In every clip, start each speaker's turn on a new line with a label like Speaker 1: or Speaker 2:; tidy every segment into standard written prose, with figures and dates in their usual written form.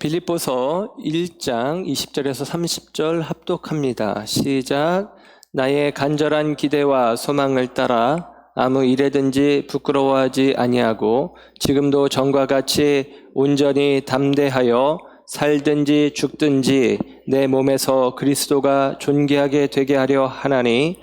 Speaker 1: 빌립보서 1장 20절에서 30절 합독합니다. 시작. 나의 간절한 기대와 소망을 따라 아무 일에든지 부끄러워하지 아니하고 지금도 전과 같이 온전히 담대하여 살든지 죽든지 내 몸에서 그리스도가 존귀하게 되게 하려 하나니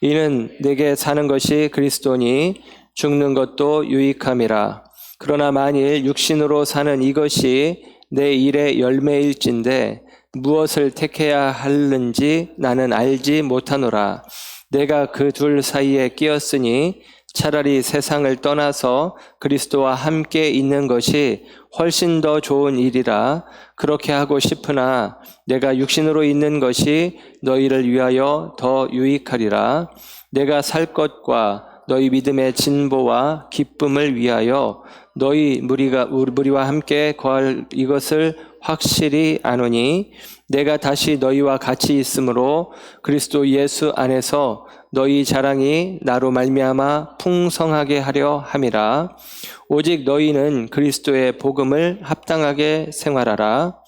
Speaker 1: 이는 내게 사는 것이 그리스도니 죽는 것도 유익함이라. 그러나 만일 육신으로 사는 이것이 내 일의 열매일진데 무엇을 택해야 하는지 나는 알지 못하노라. 내가 그 둘 사이에 끼었으니 차라리 세상을 떠나서 그리스도와 함께 있는 것이 훨씬 더 좋은 일이라. 그렇게 하고 싶으나 내가 육신으로 있는 것이 너희를 위하여 더 유익하리라. 내가 살 것과 너희 믿음의 진보와 기쁨을 위하여 너희 무리와 함께 거할 이것을 확실히 아노니 내가 다시 너희와 같이 있으므로 그리스도 예수 안에서 너희 자랑이 나로 말미암아 풍성하게 하려 함이라. 오직 너희는 그리스도의 복음을 합당하게 생활하라.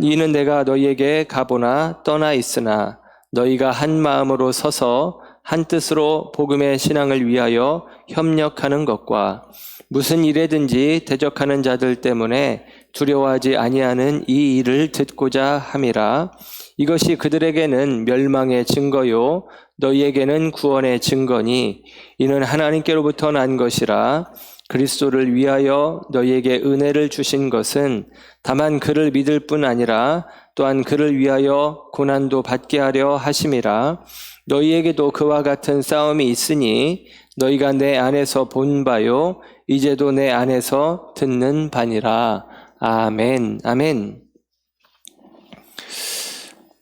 Speaker 1: 이는 내가 너희에게 가보나 떠나 있으나 너희가 한 마음으로 서서 한 뜻으로 복음의 신앙을 위하여 협력하는 것과 무슨 일에든지 대적하는 자들 때문에 두려워하지 아니하는 이 일을 듣고자 함이라. 이것이 그들에게는 멸망의 증거요 너희에게는 구원의 증거니 이는 하나님께로부터 난 것이라. 그리스도를 위하여 너희에게 은혜를 주신 것은 다만 그를 믿을 뿐 아니라 또한 그를 위하여 고난도 받게 하려 하심이라. 너희에게도 그와 같은 싸움이 있으니 너희가 내 안에서 본 바요 이제도 내 안에서 듣는 바니라. 아멘. 아멘.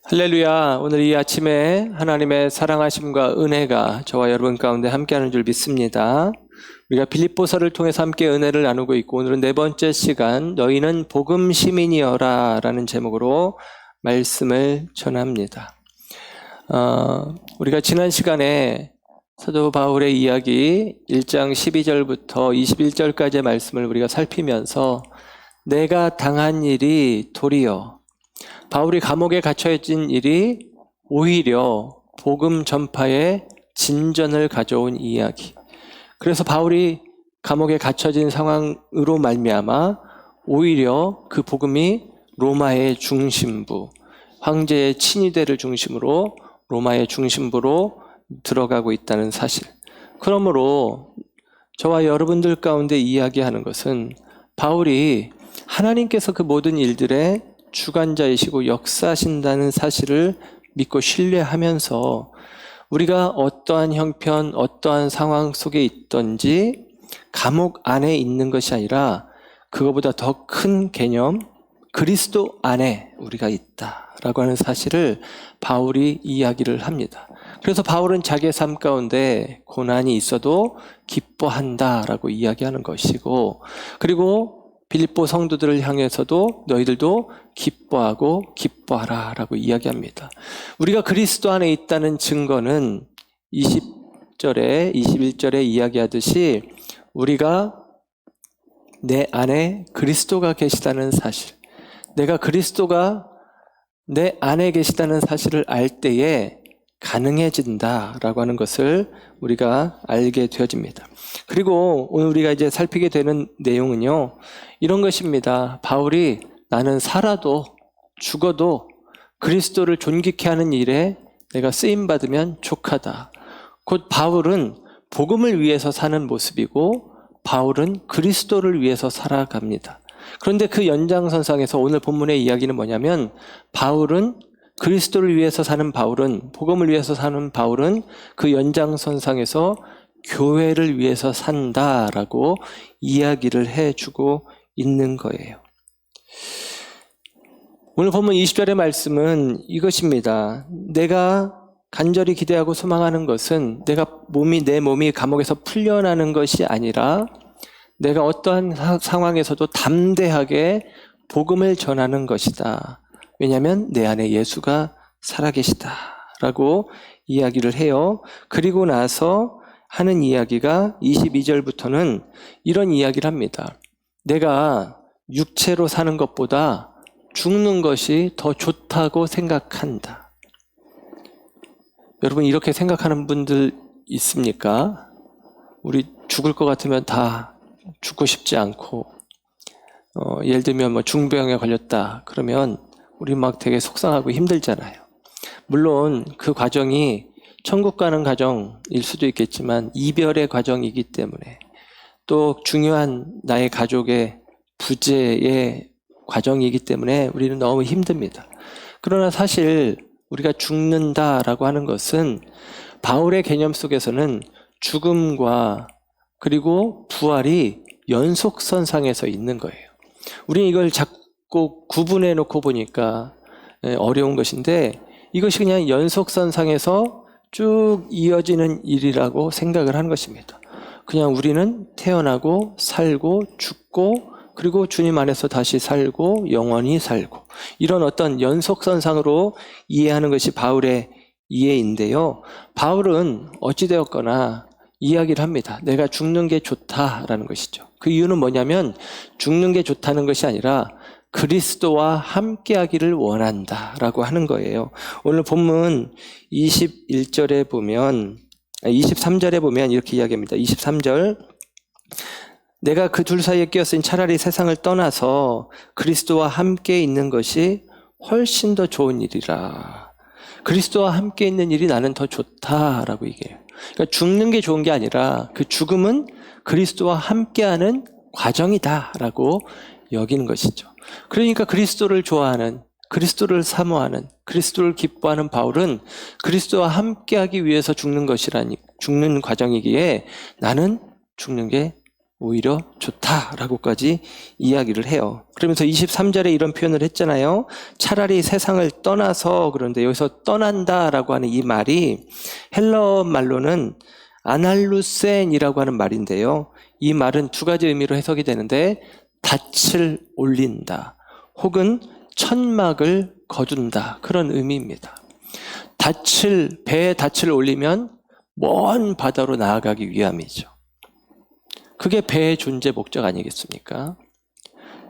Speaker 1: 할렐루야. 오늘 이 아침에 하나님의 사랑하심과 은혜가 저와 여러분 가운데 함께하는 줄 믿습니다. 우리가 빌립보서를 통해서 함께 은혜를 나누고 있고 오늘은 네 번째 시간 너희는 복음 시민이여라 라는 제목으로 말씀을 전합니다. 우리가 지난 시간에 사도 바울의 이야기 1장 12절부터 21절까지의 말씀을 우리가 살피면서 내가 당한 일이 도리어 바울이 감옥에 갇혀있던 일이 오히려 복음 전파에 진전을 가져온 이야기. 그래서 바울이 감옥에 갇혀진 상황으로 말미암아 오히려 그 복음이 로마의 중심부, 황제의 친위대를 중심으로 로마의 중심부로 들어가고 있다는 사실. 그러므로 저와 여러분들 가운데 이야기하는 것은 바울이 하나님께서 그 모든 일들의 주관자이시고 역사하신다는 사실을 믿고 신뢰하면서 우리가 어떠한 형편, 어떠한 상황 속에 있든지 감옥 안에 있는 것이 아니라 그거보다 더 큰 개념, 그리스도 안에 우리가 있다라고 하는 사실을 바울이 이야기를 합니다. 그래서 바울은 자기의 삶 가운데 고난이 있어도 기뻐한다라고 이야기하는 것이고, 그리고 빌립보 성도들을 향해서도 너희들도 기뻐하고 기뻐하라 라고 이야기합니다. 우리가 그리스도 안에 있다는 증거는 20절에 21절에 이야기하듯이 우리가 내 안에 그리스도가 계시다는 사실, 내가 그리스도가 내 안에 계시다는 사실을 알 때에 가능해진다라고 하는 것을 우리가 알게 되어집니다. 그리고 오늘 우리가 이제 살피게 되는 내용은요, 이런 것입니다. 바울이 나는 살아도 죽어도 그리스도를 존귀케 하는 일에 내가 쓰임받으면 족하다. 곧 바울은 복음을 위해서 사는 모습이고 바울은 그리스도를 위해서 살아갑니다. 그런데 그 연장선상에서 오늘 본문의 이야기는 뭐냐면 바울은 그리스도를 위해서 사는 바울은, 복음을 위해서 사는 바울은 그 연장선상에서 교회를 위해서 산다라고 이야기를 해주고 있는 거예요. 오늘 본문 20절의 말씀은 이것입니다. 내가 간절히 기대하고 소망하는 것은 내 몸이 감옥에서 풀려나는 것이 아니라 내가 어떠한 상황에서도 담대하게 복음을 전하는 것이다. 왜냐하면 내 안에 예수가 살아계시다라고 이야기를 해요. 그리고 나서 하는 이야기가 22절부터는 이런 이야기를 합니다. 내가 육체로 사는 것보다 죽는 것이 더 좋다고 생각한다. 여러분 이렇게 생각하는 분들 있습니까? 우리 죽을 것 같으면 다 죽고 싶지 않고 예를 들면 뭐 중병에 걸렸다 그러면 우리 막 되게 속상하고 힘들잖아요. 물론 그 과정이 천국 가는 과정일 수도 있겠지만 이별의 과정이기 때문에 또 중요한 나의 가족의 부재의 과정이기 때문에 우리는 너무 힘듭니다. 그러나 사실 우리가 죽는다라고 하는 것은 바울의 개념 속에서는 죽음과 그리고 부활이 연속선상에서 있는 거예요. 우리는 이걸 자꾸 구분해 놓고 보니까 어려운 것인데 이것이 그냥 연속선상에서 쭉 이어지는 일이라고 생각을 하는 것입니다. 그냥 우리는 태어나고 살고 죽고 그리고 주님 안에서 다시 살고 영원히 살고 이런 어떤 연속선상으로 이해하는 것이 바울의 이해인데요. 바울은 어찌되었거나 이야기를 합니다. 내가 죽는 게 좋다라는 것이죠. 그 이유는 뭐냐면 죽는 게 좋다는 것이 아니라 그리스도와 함께하기를 원한다라고 하는 거예요. 오늘 본문 21절에 보면 23절에 보면 이렇게 이야기합니다. 23절 내가 그 둘 사이에 끼었으니 차라리 세상을 떠나서 그리스도와 함께 있는 것이 훨씬 더 좋은 일이라. 그리스도와 함께 있는 일이 나는 더 좋다라고 얘기해요. 그러니까 죽는 게 좋은 게 아니라 그 죽음은 그리스도와 함께하는 과정이다라고 여기는 것이죠. 그러니까 그리스도를 좋아하는, 그리스도를 사모하는, 그리스도를 기뻐하는 바울은 그리스도와 함께하기 위해서 죽는 죽는 과정이기에 나는 죽는 게 오히려 좋다라고까지 이야기를 해요. 그러면서 23절에 이런 표현을 했잖아요. 차라리 세상을 떠나서, 그런데 여기서 떠난다라고 하는 이 말이 헬러 말로는 아날루센이라고 하는 말인데요. 이 말은 두 가지 의미로 해석이 되는데 닻을 올린다 혹은 천막을 거둔다 그런 의미입니다. 배에 닻을 올리면 먼 바다로 나아가기 위함이죠. 그게 배의 존재 목적 아니겠습니까?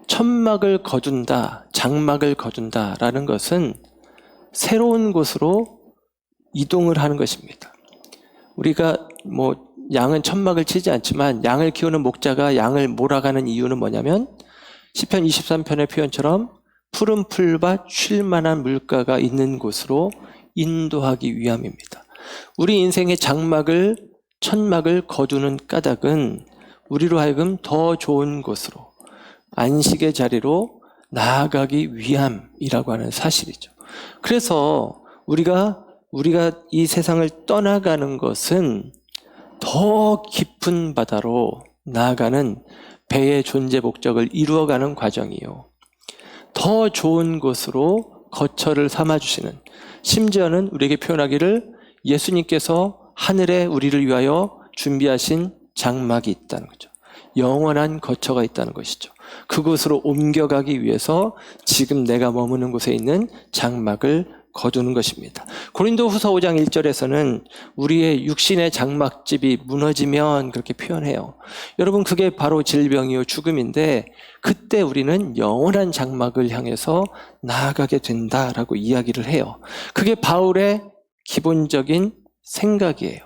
Speaker 1: 천막을 거둔다, 장막을 거둔다라는 것은 새로운 곳으로 이동을 하는 것입니다. 우리가 양은 천막을 치지 않지만 양을 키우는 목자가 양을 몰아가는 이유는 뭐냐면 시편 23편의 표현처럼 푸른 풀밭 쉴 만한 물가가 있는 곳으로 인도하기 위함입니다. 우리 인생의 천막을 거두는 까닭은 우리로 하여금 더 좋은 곳으로 안식의 자리로 나아가기 위함이라고 하는 사실이죠. 그래서 우리가 이 세상을 떠나가는 것은 더 깊은 바다로 나아가는 배의 존재 목적을 이루어가는 과정이요. 더 좋은 곳으로 거처를 삼아주시는, 심지어는 우리에게 표현하기를 예수님께서 하늘에 우리를 위하여 준비하신 장막이 있다는 거죠. 영원한 거처가 있다는 것이죠. 그곳으로 옮겨가기 위해서 지금 내가 머무는 곳에 있는 장막을 거두는 것입니다. 고린도후서 5장 1절에서는 우리의 육신의 장막집이 무너지면 그렇게 표현해요. 여러분 그게 바로 질병이요 죽음인데 그때 우리는 영원한 장막을 향해서 나아가게 된다라고 이야기를 해요. 그게 바울의 기본적인 생각이에요.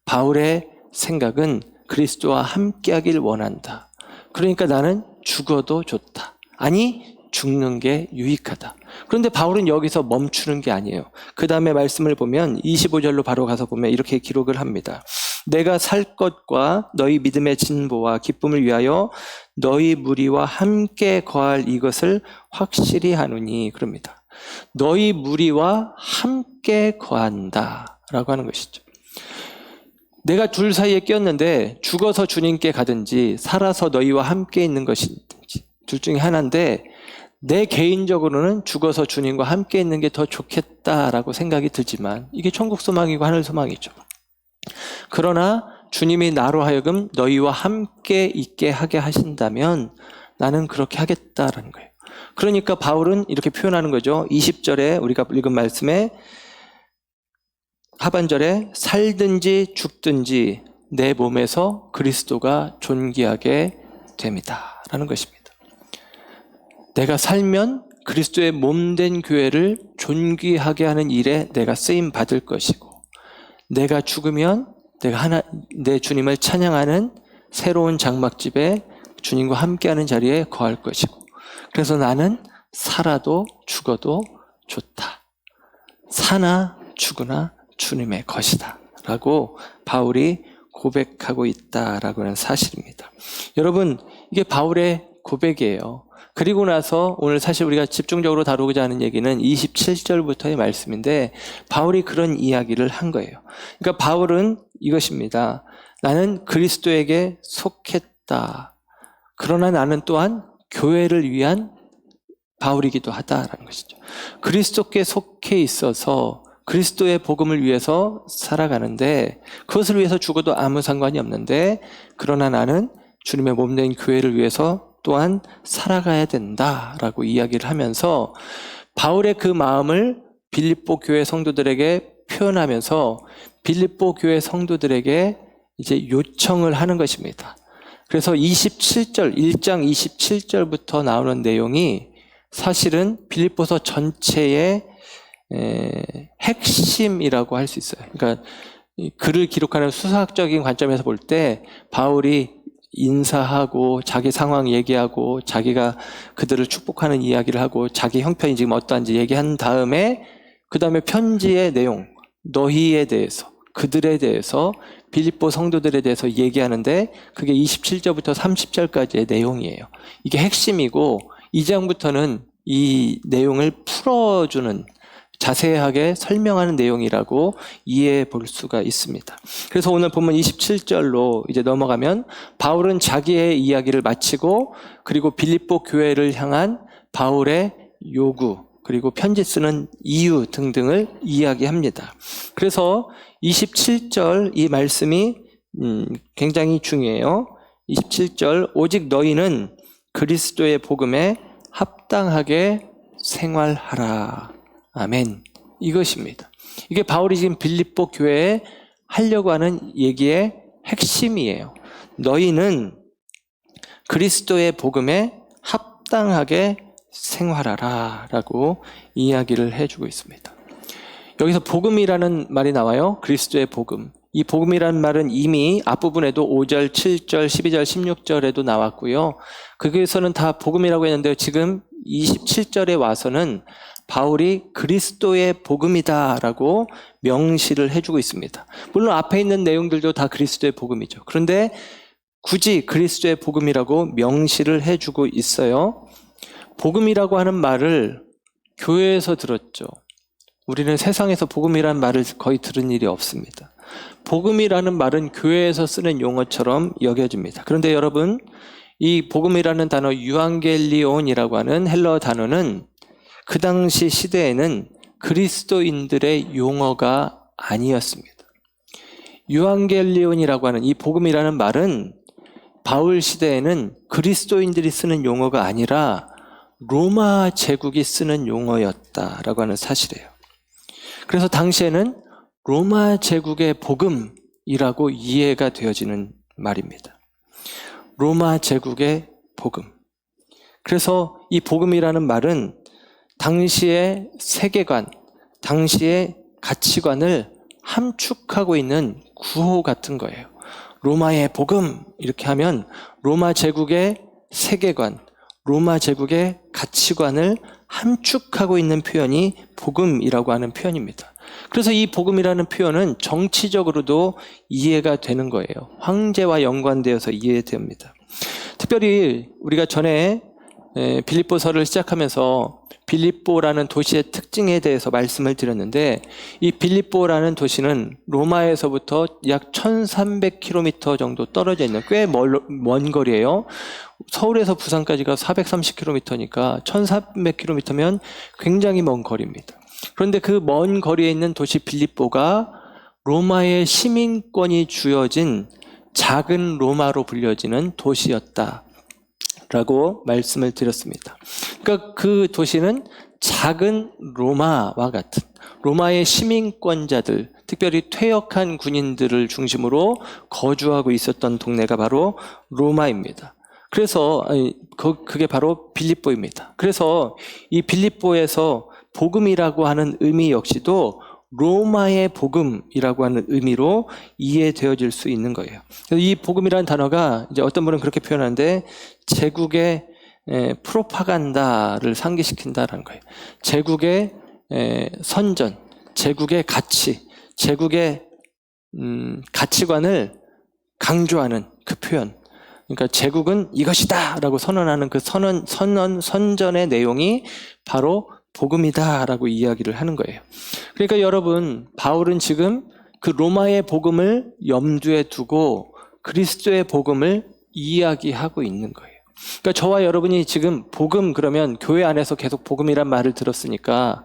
Speaker 1: 바울의 생각은 그리스도와 함께하길 원한다. 그러니까 나는 죽어도 좋다. 아니 죽는 게 유익하다. 그런데 바울은 여기서 멈추는 게 아니에요. 그 다음에 말씀을 보면 25절로 바로 가서 보면 이렇게 기록을 합니다. 내가 살 것과 너희 믿음의 진보와 기쁨을 위하여 너희 무리와 함께 거할 이것을 확실히 하노니 그럽니다. 너희 무리와 함께 거한다 라고 하는 것이죠. 내가 둘 사이에 끼었는데 죽어서 주님께 가든지 살아서 너희와 함께 있는 것이든지 둘 중에 하나인데 내 개인적으로는 죽어서 주님과 함께 있는 게 더 좋겠다라고 생각이 들지만 이게 천국 소망이고 하늘 소망이죠. 그러나 주님이 나로 하여금 너희와 함께 있게 하게 하신다면 나는 그렇게 하겠다라는 거예요. 그러니까 바울은 이렇게 표현하는 거죠. 20절에 우리가 읽은 말씀에 하반절에 살든지 죽든지 내 몸에서 그리스도가 존귀하게 됩니다 라는 것입니다. 내가 살면 그리스도의 몸된 교회를 존귀하게 하는 일에 내가 쓰임 받을 것이고, 내가 죽으면 내가 내 주님을 찬양하는 새로운 장막집에 주님과 함께하는 자리에 거할 것이고, 그래서 나는 살아도 죽어도 좋다. 사나 죽으나 주님의 것이다. 라고 바울이 고백하고 있다라고 하는 사실입니다. 여러분, 이게 바울의 고백이에요. 그리고 나서 오늘 사실 우리가 집중적으로 다루고자 하는 얘기는 27절부터의 말씀인데, 바울이 그런 이야기를 한 거예요. 그러니까 바울은 이것입니다. 나는 그리스도에게 속했다. 그러나 나는 또한 교회를 위한 바울이기도 하다라는 것이죠. 그리스도께 속해 있어서 그리스도의 복음을 위해서 살아가는데, 그것을 위해서 죽어도 아무 상관이 없는데, 그러나 나는 주님의 몸된 교회를 위해서 또한 살아가야 된다라고 이야기를 하면서 바울의 그 마음을 빌립보 교회 성도들에게 표현하면서 빌립보 교회 성도들에게 이제 요청을 하는 것입니다. 그래서 1장 27절부터 나오는 내용이 사실은 빌립보서 전체의 핵심이라고 할 수 있어요. 그러니까 글을 기록하는 수사학적인 관점에서 볼 때 바울이 인사하고 자기 상황 얘기하고 자기가 그들을 축복하는 이야기를 하고 자기 형편이 지금 어떠한지 얘기한 다음에 그 다음에 편지의 내용, 너희에 대해서, 그들에 대해서, 빌립보 성도들에 대해서 얘기하는데 그게 27절부터 30절까지의 내용이에요. 이게 핵심이고 2장부터는 이 내용을 풀어주는, 자세하게 설명하는 내용이라고 이해해 볼 수가 있습니다. 그래서 오늘 본문 27절로 이제 넘어가면 바울은 자기의 이야기를 마치고 그리고 빌립보 교회를 향한 바울의 요구, 그리고 편지 쓰는 이유 등등을 이야기합니다. 그래서 27절 이 말씀이 굉장히 중요해요. 27절, 오직 너희는 그리스도의 복음에 합당하게 생활하라. 아멘. 이것입니다. 이게 바울이 지금 빌립보 교회에 하려고 하는 얘기의 핵심이에요. 너희는 그리스도의 복음에 합당하게 생활하라 라고 이야기를 해주고 있습니다. 여기서 복음이라는 말이 나와요. 그리스도의 복음. 이 복음이라는 말은 이미 앞부분에도 5절, 7절, 12절, 16절에도 나왔고요. 거기에서는 다 복음이라고 했는데 지금 27절에 와서는 바울이 그리스도의 복음이다라고 명시를 해주고 있습니다. 물론 앞에 있는 내용들도 다 그리스도의 복음이죠. 그런데 굳이 그리스도의 복음이라고 명시를 해주고 있어요. 복음이라고 하는 말을 교회에서 들었죠. 우리는 세상에서 복음이라는 말을 거의 들은 일이 없습니다. 복음이라는 말은 교회에서 쓰는 용어처럼 여겨집니다. 그런데 여러분, 이 복음이라는 단어 유앙겔리온이라고 하는 헬러 단어는 그 당시 시대에는 그리스도인들의 용어가 아니었습니다. 유앙겔리온이라고 하는 이 복음이라는 말은 바울 시대에는 그리스도인들이 쓰는 용어가 아니라 로마 제국이 쓰는 용어였다라고 하는 사실이에요. 그래서 당시에는 로마 제국의 복음이라고 이해가 되어지는 말입니다. 로마 제국의 복음. 그래서 이 복음이라는 말은 당시의 세계관, 당시의 가치관을 함축하고 있는 구호 같은 거예요. 로마의 복음 이렇게 하면 로마 제국의 세계관, 로마 제국의 가치관을 함축하고 있는 표현이 복음이라고 하는 표현입니다. 그래서 이 복음이라는 표현은 정치적으로도 이해가 되는 거예요. 황제와 연관되어서 이해됩니다. 특별히 우리가 전에 빌립보서를 시작하면서 빌립보라는 도시의 특징에 대해서 말씀을 드렸는데, 이 빌립보라는 도시는 로마에서부터 약 1300km 정도 떨어져 있는 꽤 먼 거리예요. 서울에서 부산까지가 430km니까 1300km면 굉장히 먼 거리입니다. 그런데 그 먼 거리에 있는 도시 빌립보가 로마의 시민권이 주어진 작은 로마로 불려지는 도시였다 라고 말씀을 드렸습니다. 그러니까 그 도시는 작은 로마와 같은, 로마의 시민권자들, 특별히 퇴역한 군인들을 중심으로 거주하고 있었던 동네가 바로 로마입니다. 그래서 그게 바로 빌립보입니다. 그래서 이 빌립보에서 복음이라고 하는 의미 역시도 로마의 복음이라고 하는 의미로 이해되어질 수 있는 거예요. 그래서 이 복음이라는 단어가 이제 어떤 분은 그렇게 표현하는데 제국의 프로파간다를 상기시킨다라는 거예요. 제국의 선전, 제국의 가치, 제국의 가치관을 강조하는 그 표현. 그러니까 제국은 이것이다 라고 선언하는 그 선전의 내용이 바로 복음이다라고 이야기를 하는 거예요. 그러니까 여러분, 바울은 지금 그 로마의 복음을 염두에 두고 그리스도의 복음을 이야기하고 있는 거예요. 그러니까 저와 여러분이 지금 복음 그러면 교회 안에서 계속 복음이란 말을 들었으니까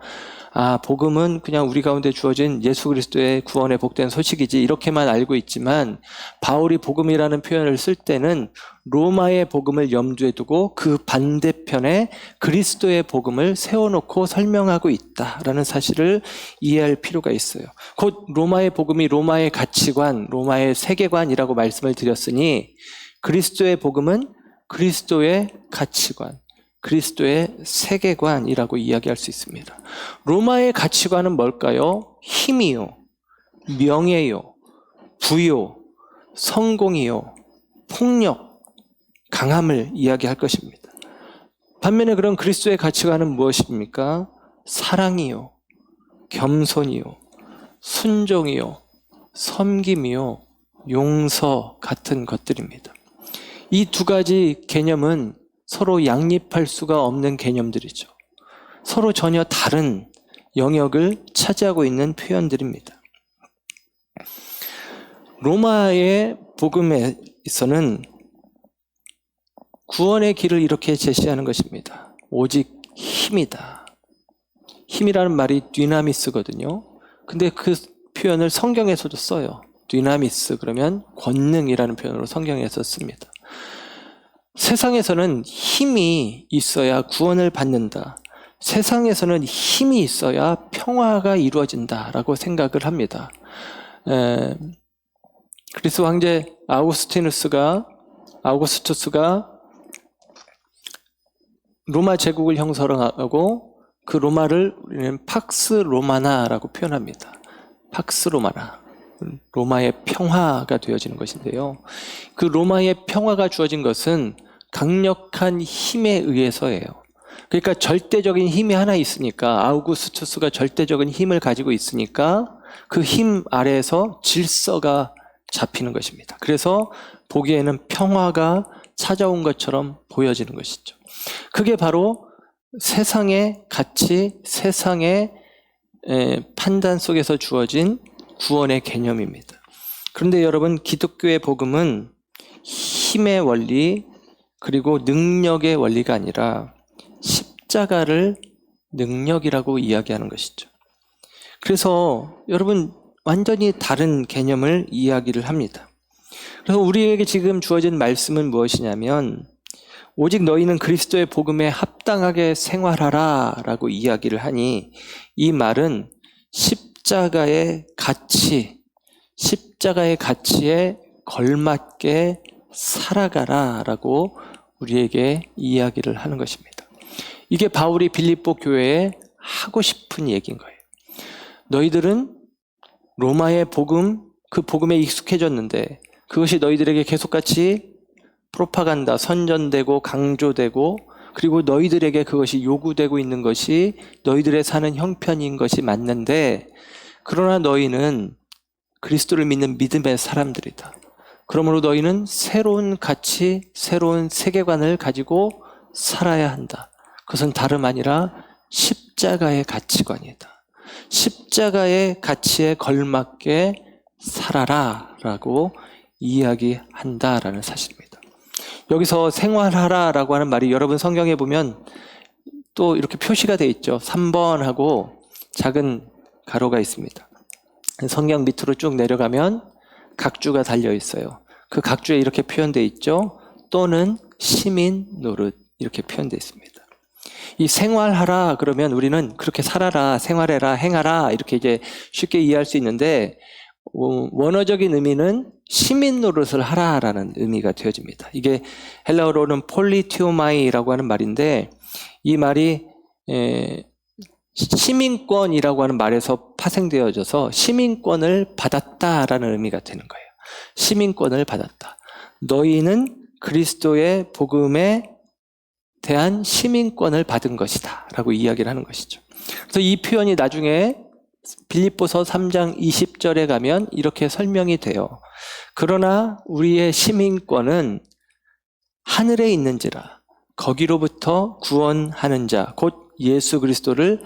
Speaker 1: 복음은 그냥 우리 가운데 주어진 예수 그리스도의 구원의 복된 소식이지 이렇게만 알고 있지만 바울이 복음이라는 표현을 쓸 때는 로마의 복음을 염두에 두고 그 반대편에 그리스도의 복음을 세워놓고 설명하고 있다라는 사실을 이해할 필요가 있어요. 곧 로마의 복음이 로마의 가치관, 로마의 세계관이라고 말씀을 드렸으니 그리스도의 복음은 그리스도의 가치관, 그리스도의 세계관이라고 이야기할 수 있습니다. 로마의 가치관은 뭘까요? 힘이요, 명예요, 부요, 성공이요, 폭력, 강함을 이야기할 것입니다. 반면에 그런 그리스도의 가치관은 무엇입니까? 사랑이요, 겸손이요, 순종이요, 섬김이요, 용서 같은 것들입니다. 이 두 가지 개념은 서로 양립할 수가 없는 개념들이죠. 서로 전혀 다른 영역을 차지하고 있는 표현들입니다. 로마의 복음에서는 구원의 길을 이렇게 제시하는 것입니다. 오직 힘이다. 힘이라는 말이 dynamis거든요. 근데 그 표현을 성경에서도 써요. dynamis 그러면 권능이라는 표현으로 성경에서 씁니다. 세상에서는 힘이 있어야 구원을 받는다. 세상에서는 힘이 있어야 평화가 이루어진다라고 생각을 합니다. 그리스 황제 아우구스투스가 로마 제국을 형성하고 그 로마를 우리는 팍스 로마나라고 표현합니다. 팍스 로마나. 로마의 평화가 되어지는 것인데요. 그 로마의 평화가 주어진 것은 강력한 힘에 의해서예요. 그러니까 절대적인 힘이 하나 있으니까 아우구스투스가 절대적인 힘을 가지고 있으니까 그 힘 아래에서 질서가 잡히는 것입니다. 그래서 보기에는 평화가 찾아온 것처럼 보여지는 것이죠. 그게 바로 세상의 가치, 세상의 판단 속에서 주어진 구원의 개념입니다. 그런데 여러분, 기독교의 복음은 힘의 원리 그리고 능력의 원리가 아니라 십자가를 능력이라고 이야기하는 것이죠. 그래서 여러분, 완전히 다른 개념을 이야기를 합니다. 그래서 우리에게 지금 주어진 말씀은 무엇이냐면 오직 너희는 그리스도의 복음에 합당하게 생활하라 라고 이야기를 하니 이 말은 십자가의 가치, 십자가의 가치에 걸맞게 살아가라 라고 우리에게 이야기를 하는 것입니다. 이게 바울이 빌립보 교회에 하고 싶은 얘기인 거예요. 너희들은 로마의 복음, 그 복음에 익숙해졌는데 그것이 너희들에게 계속같이 프로파간다, 선전되고 강조되고 그리고 너희들에게 그것이 요구되고 있는 것이 너희들의 사는 형편인 것이 맞는데 그러나 너희는 그리스도를 믿는 믿음의 사람들이다. 그러므로 너희는 새로운 가치, 새로운 세계관을 가지고 살아야 한다. 그것은 다름 아니라 십자가의 가치관이다. 십자가의 가치에 걸맞게 살아라 라고 이야기한다라는 사실입니다. 여기서 생활하라라고 하는 말이 여러분 성경에 보면 또 이렇게 표시가 되어 있죠. 3번 하고 작은 가로가 있습니다. 성경 밑으로 쭉 내려가면 각주가 달려 있어요. 그 각주에 이렇게 표현되어 있죠. 또는 시민 노릇 이렇게 표현되어 있습니다. 이 생활하라 그러면 우리는 그렇게 살아라, 생활해라, 행하라 이렇게 이제 쉽게 이해할 수 있는데 원어적인 의미는 시민 노릇을 하라라는 의미가 되어집니다. 이게 헬라어로는 폴리티오마이라고 하는 말인데 이 말이 시민권이라고 하는 말에서 파생되어져서 시민권을 받았다라는 의미가 되는 거예요. 시민권을 받았다. 너희는 그리스도의 복음에 대한 시민권을 받은 것이다 라고 이야기를 하는 것이죠. 그래서 이 표현이 나중에 빌립보서 3장 20절에 가면 이렇게 설명이 돼요. 그러나 우리의 시민권은 하늘에 있는지라 거기로부터 구원하는 자 곧 예수 그리스도를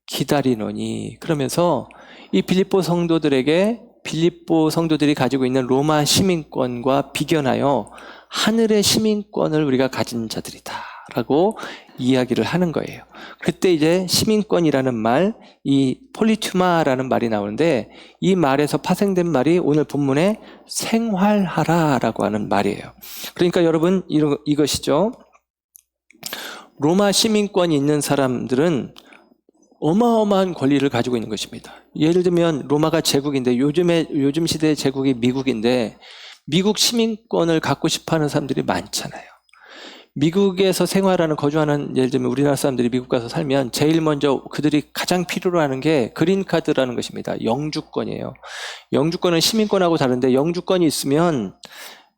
Speaker 1: 기다리노니. 그러면서 이 빌립보 성도들에게 빌립보 성도들이 가지고 있는 로마 시민권과 비견하여 하늘의 시민권을 우리가 가진 자들이다 라고 이야기를 하는 거예요. 그때 이제 시민권이라는 말, 이 폴리투마라는 말이 나오는데 이 말에서 파생된 말이 오늘 본문에 생활하라 라고 하는 말이에요. 그러니까 여러분 이것이죠. 로마 시민권이 있는 사람들은 어마어마한 권리를 가지고 있는 것입니다. 예를 들면 로마가 제국인데 요즘 시대의 제국이 미국인데 미국 시민권을 갖고 싶어하는 사람들이 많잖아요. 미국에서 생활하는 거주하는 예를 들면 우리나라 사람들이 미국 가서 살면 제일 먼저 그들이 가장 필요로 하는 게 그린카드라는 것입니다. 영주권이에요. 영주권은 시민권하고 다른데 영주권이 있으면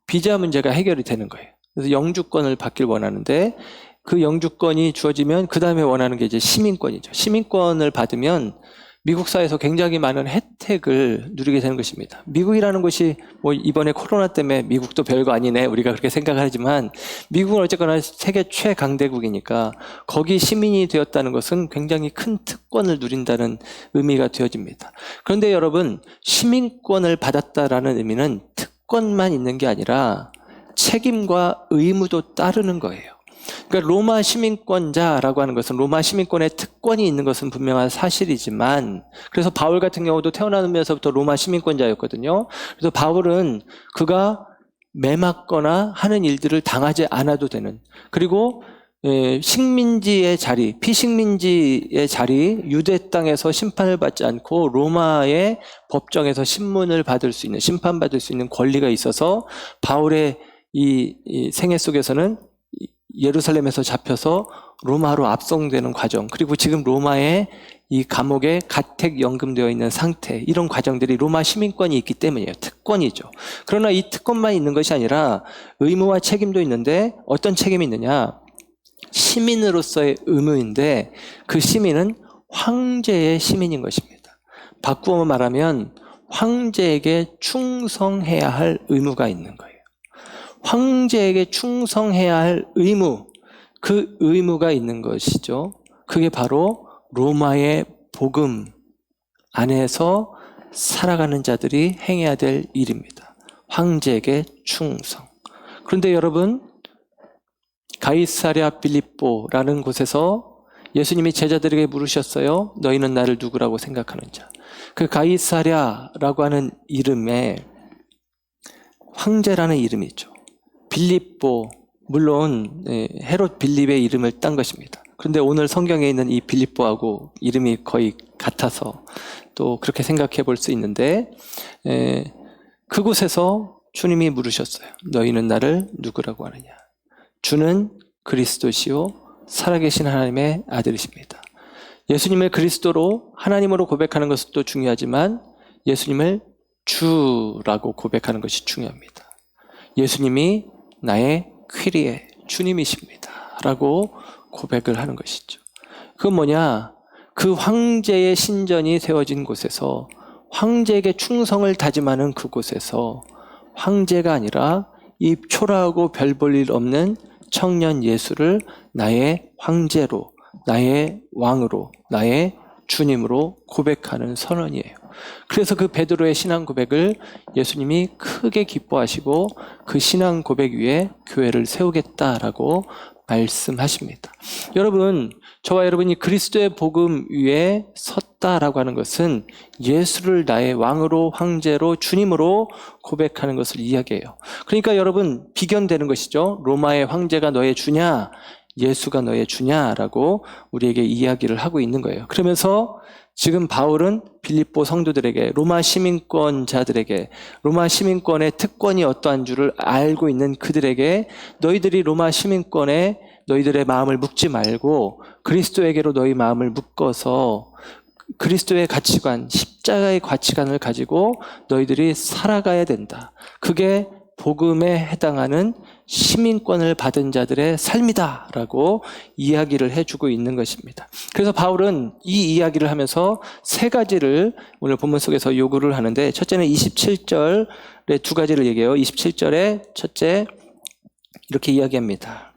Speaker 1: 비자 문제가 해결이 되는 거예요. 그래서 영주권을 받길 원하는데 그 영주권이 주어지면 그 다음에 원하는 게 이제 시민권이죠. 시민권을 받으면 미국 사회에서 굉장히 많은 혜택을 누리게 되는 것입니다. 미국이라는 곳이 뭐 이번에 코로나 때문에 미국도 별거 아니네 우리가 그렇게 생각하지만 미국은 어쨌거나 세계 최강대국이니까 거기 시민이 되었다는 것은 굉장히 큰 특권을 누린다는 의미가 되어집니다. 그런데 여러분 시민권을 받았다라는 의미는 특권만 있는 게 아니라 책임과 의무도 따르는 거예요. 그러니까 로마 시민권자라고 하는 것은 로마 시민권에 특권이 있는 것은 분명한 사실이지만 그래서 바울 같은 경우도 태어나면서부터 로마 시민권자였거든요. 그래서 바울은 그가 매맞거나 하는 일들을 당하지 않아도 되는 그리고 식민지의 자리, 피식민지의 자리, 유대 땅에서 심판을 받지 않고 로마의 법정에서 신문을 받을 수 있는, 심판받을 수 있는 권리가 있어서 바울의 이 생애 속에서는 예루살렘에서 잡혀서 로마로 압송되는 과정, 그리고 지금 로마의 이 감옥에 가택 연금되어 있는 상태, 이런 과정들이 로마 시민권이 있기 때문이에요. 특권이죠. 그러나 이 특권만 있는 것이 아니라 의무와 책임도 있는데 어떤 책임이 있느냐? 시민으로서의 의무인데 그 시민은 황제의 시민인 것입니다. 바꾸어 말하면 황제에게 충성해야 할 의무가 있는 거예요. 황제에게 충성해야 할 의무, 그 의무가 있는 것이죠. 그게 바로 로마의 복음 안에서 살아가는 자들이 행해야 될 일입니다. 황제에게 충성. 그런데 여러분, 가이사랴 빌립보라는 곳에서 예수님이 제자들에게 물으셨어요. 너희는 나를 누구라고 생각하는 자. 그 가이사랴라고 하는 이름에 황제라는 이름이 있죠. 빌립보, 물론 헤롯 빌립의 이름을 딴 것입니다. 그런데 오늘 성경에 있는 이 빌립보하고 이름이 거의 같아서 또 그렇게 생각해 볼 수 있는데 그곳에서 주님이 물으셨어요. 너희는 나를 누구라고 하느냐. 주는 그리스도시요 살아계신 하나님의 아들이십니다. 예수님을 그리스도로 하나님으로 고백하는 것도 중요하지만 예수님을 주라고 고백하는 것이 중요합니다. 예수님이 나의 퀴리의 주님이십니다 라고 고백을 하는 것이죠. 그건 뭐냐? 그 황제의 신전이 세워진 곳에서 황제에게 충성을 다짐하는 그곳에서 황제가 아니라 이 초라하고 별 볼 일 없는 청년 예수를 나의 황제로, 나의 왕으로, 나의 주님으로 고백하는 선언이에요. 그래서 그 베드로의 신앙 고백을 예수님이 크게 기뻐하시고 그 신앙 고백 위에 교회를 세우겠다라고 말씀하십니다. 여러분, 저와 여러분이 그리스도의 복음 위에 섰다라고 하는 것은 예수를 나의 왕으로, 황제로, 주님으로 고백하는 것을 이야기해요. 그러니까 여러분, 비견되는 것이죠. 로마의 황제가 너의 주냐? 예수가 너의 주냐라고 우리에게 이야기를 하고 있는 거예요. 그러면서 지금 바울은 빌립보 성도들에게, 로마 시민권자들에게, 로마 시민권의 특권이 어떠한 줄을 알고 있는 그들에게 너희들이 로마 시민권에 너희들의 마음을 묶지 말고 그리스도에게로 너희 마음을 묶어서 그리스도의 가치관, 십자가의 가치관을 가지고 너희들이 살아가야 된다. 그게 복음에 해당하는 시민권을 받은 자들의 삶이다라고 이야기를 해주고 있는 것입니다. 그래서 바울은 이 이야기를 하면서 세 가지를 오늘 본문 속에서 요구를 하는데, 첫째는 27절에 두 가지를 얘기해요. 27절에 첫째 이렇게 이야기합니다.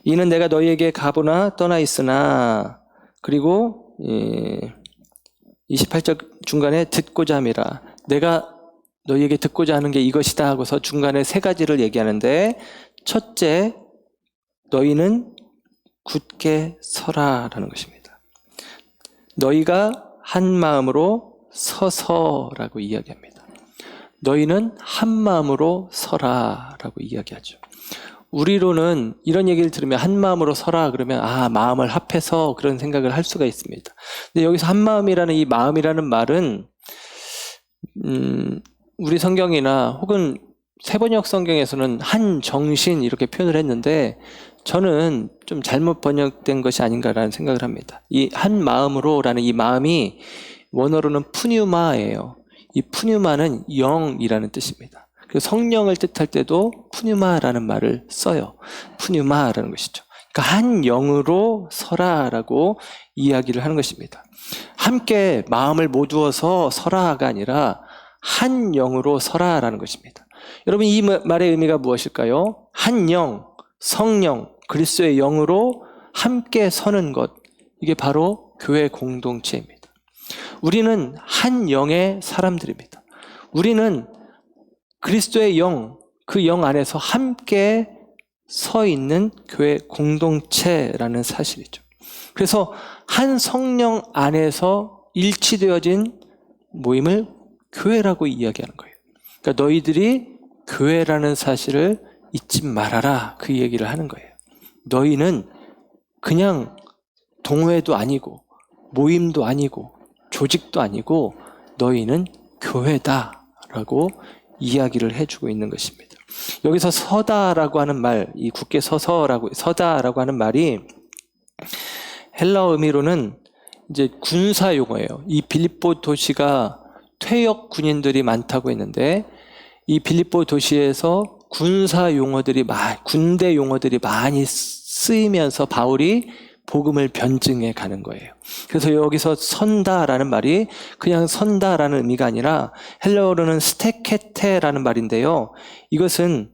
Speaker 1: 이는 내가 너희에게 가보나 떠나 있으나, 그리고 28절 중간에 듣고자 함이라. 내가 너희에게 듣고자 하는 게 이것이다 하고서 중간에 세 가지를 얘기하는데, 첫째, 너희는 굳게 서라라는 것입니다. 너희가 한 마음으로 서서라고 이야기합니다. 너희는 한 마음으로 서라라고 이야기하죠. 우리로는 이런 얘기를 들으면 한 마음으로 서라 그러면 마음을 합해서 그런 생각을 할 수가 있습니다. 근데 여기서 한 마음이라는 이 마음이라는 말은 우리 성경이나 혹은 세번역 성경에서는 한 정신 이렇게 표현을 했는데, 저는 좀 잘못 번역된 것이 아닌가라는 생각을 합니다. 이 한 마음으로라는 이 마음이 원어로는 푸뉴마예요. 이 푸뉴마는 영이라는 뜻입니다. 그래서 성령을 뜻할 때도 푸뉴마라는 말을 써요. 푸뉴마라는 것이죠. 그러니까 한 영으로 서라라고 이야기를 하는 것입니다. 함께 마음을 모두어서 서라가 아니라 한 영으로 서라라는 것입니다. 여러분, 이 말의 의미가 무엇일까요? 한 영, 성령, 그리스도의 영으로 함께 서는 것, 이게 바로 교회 공동체입니다. 우리는 한 영의 사람들입니다. 우리는 그리스도의 영, 그 영 안에서 함께 서 있는 교회 공동체라는 사실이죠. 그래서 한 성령 안에서 일치되어진 모임을 교회라고 이야기하는 거예요. 그러니까 너희들이 교회라는 사실을 잊지 말아라, 그 얘기를 하는 거예요. 너희는 그냥 동호회도 아니고 모임도 아니고 조직도 아니고 너희는 교회다라고 이야기를 해주고 있는 것입니다. 여기서 서다라고 하는 말, 이 굳게 서다라고 하는 말이 헬라어 의미로는 이제 군사 용어예요. 이 빌립보 도시가 퇴역 군인들이 많다고 했는데, 이 빌립보 도시에서 군사 용어들이 군대 용어들이 많이 쓰이면서 바울이 복음을 변증해 가는 거예요. 그래서 여기서 선다라는 말이 그냥 선다라는 의미가 아니라 헬라어로는 스테케테라는 말인데요. 이것은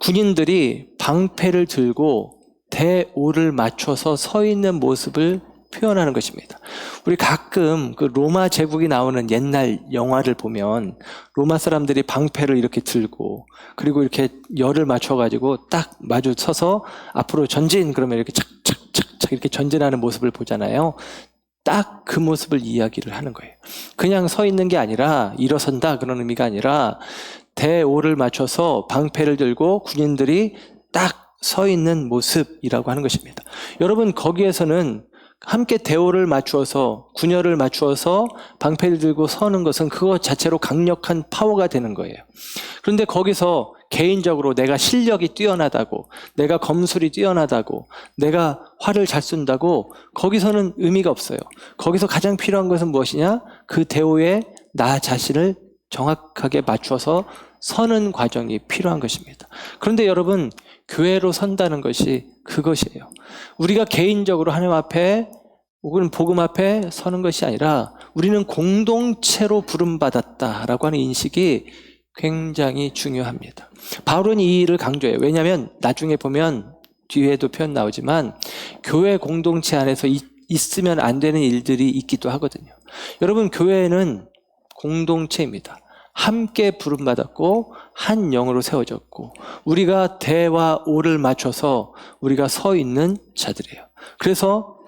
Speaker 1: 군인들이 방패를 들고 대오를 맞춰서 서 있는 모습을 표현하는 것입니다. 우리 가끔 그 로마 제국이 나오는 옛날 영화를 보면 로마 사람들이 방패를 이렇게 들고 그리고 이렇게 열을 맞춰가지고 딱 마주 서서 앞으로 전진 그러면 이렇게 착착착착 이렇게 전진하는 모습을 보잖아요. 딱 그 모습을 이야기를 하는 거예요. 그냥 서 있는 게 아니라 일어선다 그런 의미가 아니라 대오를 맞춰서 방패를 들고 군인들이 딱 서 있는 모습이라고 하는 것입니다. 여러분, 거기에서는 함께 대오를 맞추어서 군열을 맞추어서 방패를 들고 서는 것은 그것 자체로 강력한 파워가 되는 거예요. 그런데 거기서 개인적으로 내가 실력이 뛰어나다고, 내가 검술이 뛰어나다고, 내가 활을 잘 쏜다고 거기서는 의미가 없어요. 거기서 가장 필요한 것은 무엇이냐? 그 대오에 나 자신을 정확하게 맞춰서 서는 과정이 필요한 것입니다. 그런데 여러분, 교회로 선다는 것이 그것이에요. 우리가 개인적으로 하나님 앞에 혹은 복음 앞에 서는 것이 아니라 우리는 공동체로 부름받았다라고 하는 인식이 굉장히 중요합니다. 바울은 이 일을 강조해요. 왜냐하면 나중에 보면 뒤에도 표현 나오지만 교회 공동체 안에서 있으면 안 되는 일들이 있기도 하거든요. 여러분, 교회는 공동체입니다. 함께 부름받았고 한 영으로 세워졌고 우리가 대와 오를 맞춰서 우리가 서 있는 자들이에요. 그래서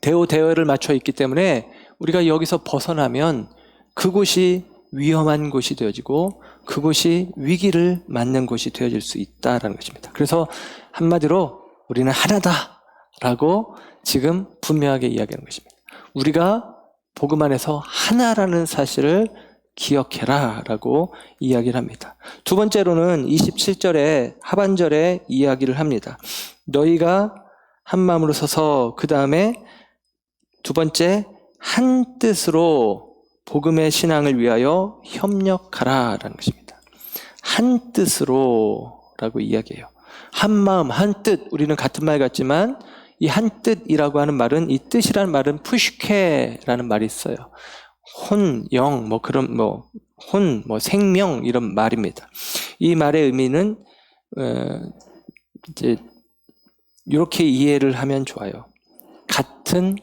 Speaker 1: 대오를 맞춰 있기 때문에 우리가 여기서 벗어나면 그곳이 위험한 곳이 되어지고 그곳이 위기를 맞는 곳이 되어질 수 있다라는 것입니다. 그래서 한마디로 우리는 하나다라고 지금 분명하게 이야기하는 것입니다. 우리가 복음 안에서 하나라는 사실을 기억해라 라고 이야기를 합니다. 두 번째로는 27절에 하반절에 이야기를 합니다. 너희가 한 마음으로 서서 그 다음에 두 번째 한 뜻으로 복음의 신앙을 위하여 협력하라 라는 것입니다. 한 뜻으로 라고 이야기해요. 한 마음, 한 뜻, 우리는 같은 말 같지만 이 한 뜻이라고 하는 말은, 이 뜻이라는 말은 푸시케라는 말이 있어요. 혼, 영, 혼, 생명 이런 말입니다. 이 말의 의미는 이제 이렇게 이해를 하면 좋아요. 같은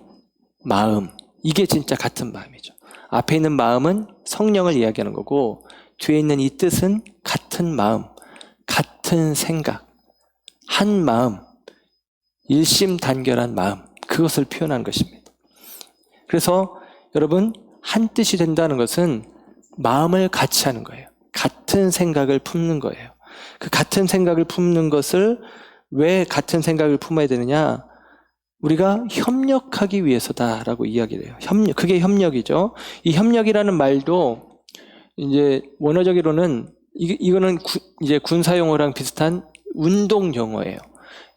Speaker 1: 마음, 이게 진짜 같은 마음이죠. 앞에 있는 마음은 성령을 이야기하는 거고 뒤에 있는 이 뜻은 같은 마음, 같은 생각, 한 마음, 일심단결한 마음, 그것을 표현한 것입니다. 그래서 여러분, 한 뜻이 된다는 것은 마음을 같이 하는 거예요. 같은 생각을 품는 거예요. 그 같은 생각을 품는 것을 왜 같은 생각을 품어야 되느냐? 우리가 협력하기 위해서다라고 이야기를 해요. 그게 협력이죠. 이 협력이라는 말도 이제 원어적으로는 이거는 이제 군사 용어랑 비슷한 운동 용어예요.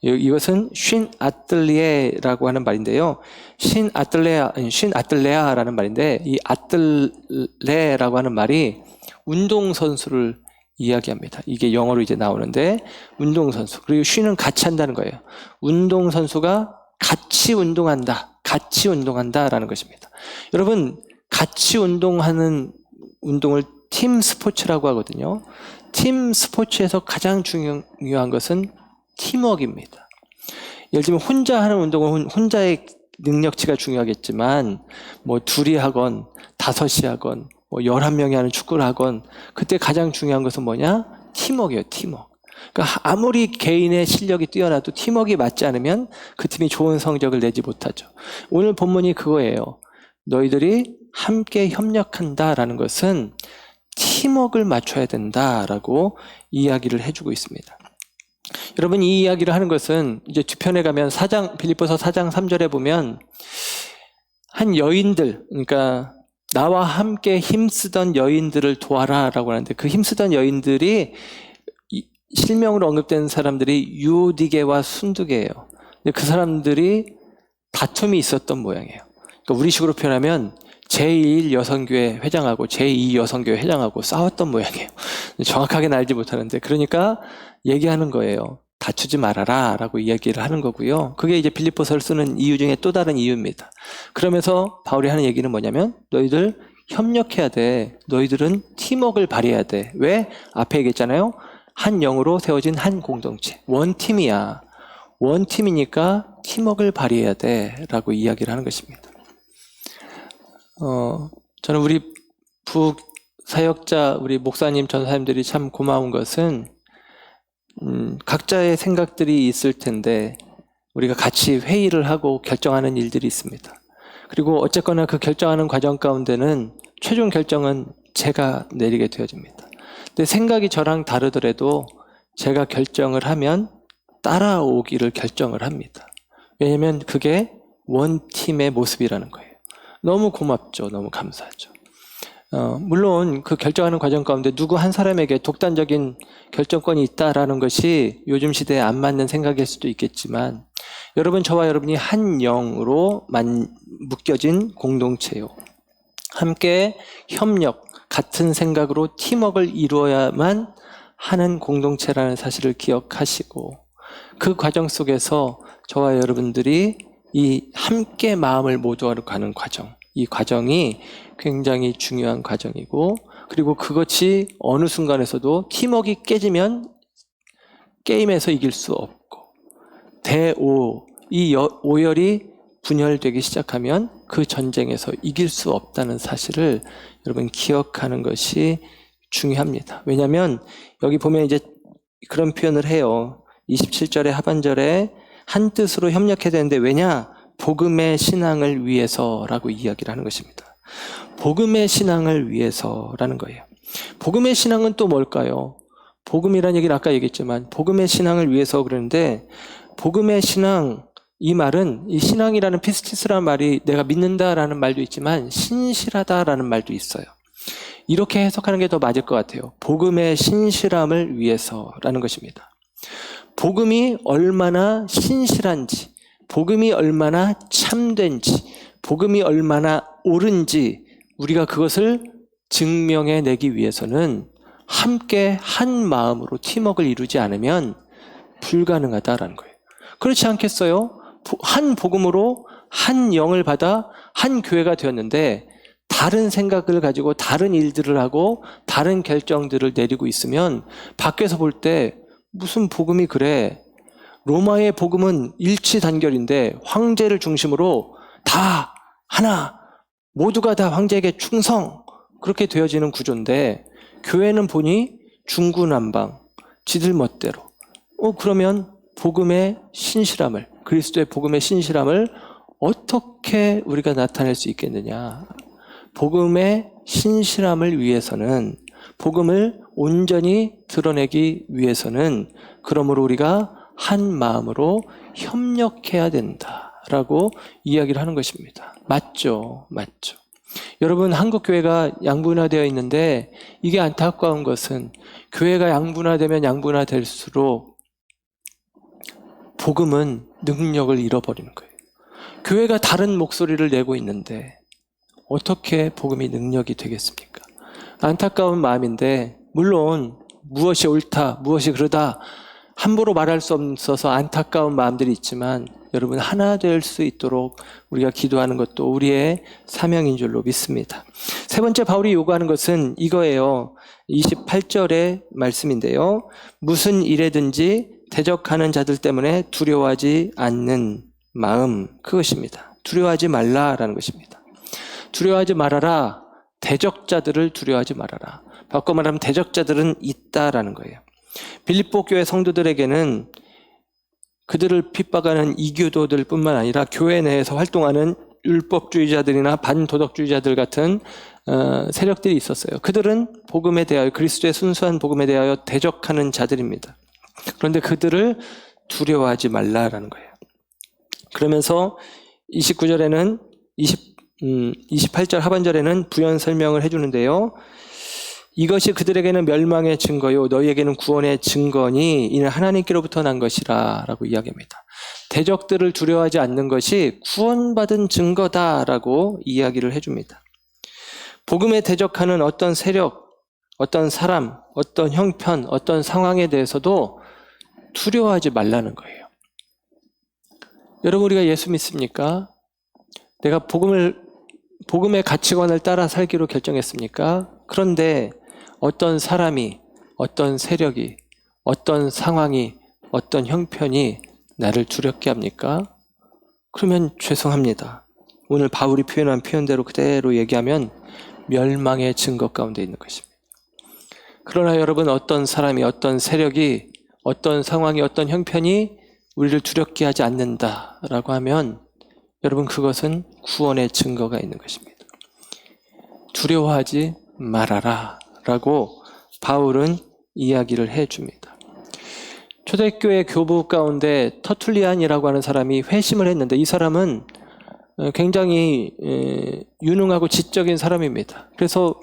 Speaker 1: 이것은 쉰 아틀리에라고 하는 말인데요. 쉰 아틀레아라는 말인데 이 아틀레라고 하는 말이 운동선수를 이야기합니다. 이게 영어로 이제 나오는데 운동선수. 그리고 쉰은 같이 한다는 거예요. 운동선수가 같이 운동한다라는 것입니다. 여러분, 같이 운동하는 운동을 팀 스포츠라고 하거든요. 팀 스포츠에서 가장 중요한 것은 팀워크입니다. 예를 들면 혼자 하는 운동은 혼자의 능력치가 중요하겠지만 둘이 하건 다섯이 하건 11명이 하는 축구를 하건 그때 가장 중요한 것은 뭐냐? 팀워크예요. 팀워크. 그러니까 아무리 개인의 실력이 뛰어나도 팀워크가 맞지 않으면 그 팀이 좋은 성적을 내지 못하죠. 오늘 본문이 그거예요. 너희들이 함께 협력한다라는 것은 팀워크를 맞춰야 된다라고 이야기를 해주고 있습니다. 여러분, 이 이야기를 하는 것은 이제 뒤편에 가면 빌립보서 4장 3절에 보면 한 여인들, 그러니까 나와 함께 힘쓰던 여인들을 도와라라고 하는데 그 힘쓰던 여인들이 실명으로 언급되는 사람들이 유디게와 순두게예요. 근데 그 사람들이 다툼이 있었던 모양이에요. 그러니까 우리식으로 표현하면 제1 여성교회 회장하고 제2 여성교회 회장하고 싸웠던 모양이에요. 정확하게는 알지 못하는데 그러니까 얘기하는 거예요. 다투지 말아라 라고 이야기를 하는 거고요. 그게 이제 빌립보서를 쓰는 이유 중에 또 다른 이유입니다. 그러면서 바울이 하는 얘기는 뭐냐면 너희들 협력해야 돼. 너희들은 팀워크를 발휘해야 돼. 왜? 앞에 얘기했잖아요. 한 영으로 세워진 한 공동체. 원팀이야. 원팀이니까 팀워크를 발휘해야 돼 라고 이야기를 하는 것입니다. 저는 우리 사역자, 우리 목사님, 전사님들이 참 고마운 것은 각자의 생각들이 있을 텐데 우리가 같이 회의를 하고 결정하는 일들이 있습니다. 그리고 어쨌거나 그 결정하는 과정 가운데는 최종 결정은 제가 내리게 되어집니다. 근데 생각이 저랑 다르더라도 제가 결정을 하면 따라오기를 결정을 합니다. 왜냐하면 그게 원팀의 모습이라는 거예요. 너무 고맙죠. 너무 감사하죠. 물론 그 결정하는 과정 가운데 누구 한 사람에게 독단적인 결정권이 있다라는 것이 요즘 시대에 안 맞는 생각일 수도 있겠지만 여러분, 저와 여러분이 한 영으로 묶여진 공동체요. 함께 협력, 같은 생각으로 팀워크를 이루어야만 하는 공동체라는 사실을 기억하시고 그 과정 속에서 저와 여러분들이 이 함께 마음을 모두하러 가는 과정, 이 과정이 굉장히 중요한 과정이고 그리고 그것이 어느 순간에서도 팀워크가 깨지면 게임에서 이길 수 없고 이 오열이 분열되기 시작하면 그 전쟁에서 이길 수 없다는 사실을 여러분 기억하는 것이 중요합니다. 왜냐하면 여기 보면 이제 그런 표현을 해요. 27절의 하반절에 한 뜻으로 협력해야 되는데 왜냐? 복음의 신앙을 위해서라고 이야기를 하는 것입니다. 복음의 신앙을 위해서라는 거예요. 복음의 신앙은 또 뭘까요? 복음이라는 얘기를 아까 얘기했지만 복음의 신앙을 위해서 그러는데 복음의 신앙, 이 말은 이 신앙이라는 피스티스라는 말이 내가 믿는다라는 말도 있지만 신실하다라는 말도 있어요. 이렇게 해석하는 게 더 맞을 것 같아요. 복음의 신실함을 위해서라는 것입니다. 복음이 얼마나 신실한지, 복음이 얼마나 참된지, 복음이 얼마나 옳은지 우리가 그것을 증명해내기 위해서는 함께 한 마음으로 팀워크를 이루지 않으면 불가능하다라는 거예요. 그렇지 않겠어요? 한 복음으로 한 영을 받아 한 교회가 되었는데 다른 생각을 가지고 다른 일들을 하고 다른 결정들을 내리고 있으면 밖에서 볼 때 무슨 복음이 그래? 로마의 복음은 일치단결인데 황제를 중심으로 다 하나, 모두가 다 황제에게 충성, 그렇게 되어지는 구조인데 교회는 보니 중구난방, 지들 멋대로. 그러면 복음의 신실함을, 그리스도의 복음의 신실함을 어떻게 우리가 나타낼 수 있겠느냐? 복음의 신실함을 위해서는, 복음을 온전히 드러내기 위해서는 그러므로 우리가 한 마음으로 협력해야 된다라고 이야기를 하는 것입니다. 맞죠? 맞죠. 여러분, 한국 교회가 양분화되어 있는데 이게 안타까운 것은 교회가 양분화되면 양분화될수록 복음은 능력을 잃어버리는 거예요. 교회가 다른 목소리를 내고 있는데 어떻게 복음이 능력이 되겠습니까? 안타까운 마음인데 물론 무엇이 옳다, 무엇이 그러다 함부로 말할 수 없어서 안타까운 마음들이 있지만 여러분 하나 될 수 있도록 우리가 기도하는 것도 우리의 사명인 줄로 믿습니다. 세 번째 바울이 요구하는 것은 이거예요. 28절의 말씀인데요. 무슨 일에든지 대적하는 자들 때문에 두려워하지 않는 마음, 그것입니다. 두려워하지 말라라는 것입니다. 두려워하지 말아라. 대적자들을 두려워하지 말아라. 바꿔 말하면 대적자들은 있다라는 거예요. 빌립보 교회 성도들에게는 그들을 핍박하는 이교도들 뿐만 아니라 교회 내에서 활동하는 율법주의자들이나 반도덕주의자들 같은 세력들이 있었어요. 그들은 복음에 대하여, 그리스도의 순수한 복음에 대하여 대적하는 자들입니다. 그런데 그들을 두려워하지 말라라는 거예요. 그러면서 29절에는 28절 하반절에는 부연 설명을 해주는데요. 이것이 그들에게는 멸망의 증거요 너희에게는 구원의 증거니 이는 하나님께로부터 난 것이라 라고 이야기합니다. 대적들을 두려워하지 않는 것이 구원받은 증거다라고 이야기를 해줍니다. 복음에 대적하는 어떤 세력, 어떤 사람, 어떤 형편, 어떤 상황에 대해서도 두려워하지 말라는 거예요. 여러분, 우리가 예수 믿습니까? 내가 복음의 가치관을 따라 살기로 결정했습니까? 그런데 어떤 사람이, 어떤 세력이, 어떤 상황이, 어떤 형편이 나를 두렵게 합니까? 그러면 죄송합니다. 오늘 바울이 표현한 표현대로 그대로 얘기하면 멸망의 증거 가운데 있는 것입니다. 그러나 여러분, 어떤 사람이, 어떤 세력이, 어떤 상황이, 어떤 형편이 우리를 두렵게 하지 않는다라고 하면 여러분, 그것은 구원의 증거가 있는 것입니다. 두려워하지 말아라 라고 바울은 이야기를 해줍니다. 초대교회 교부 가운데 터툴리안이라고 하는 사람이 회심을 했는데 이 사람은 굉장히 유능하고 지적인 사람입니다. 그래서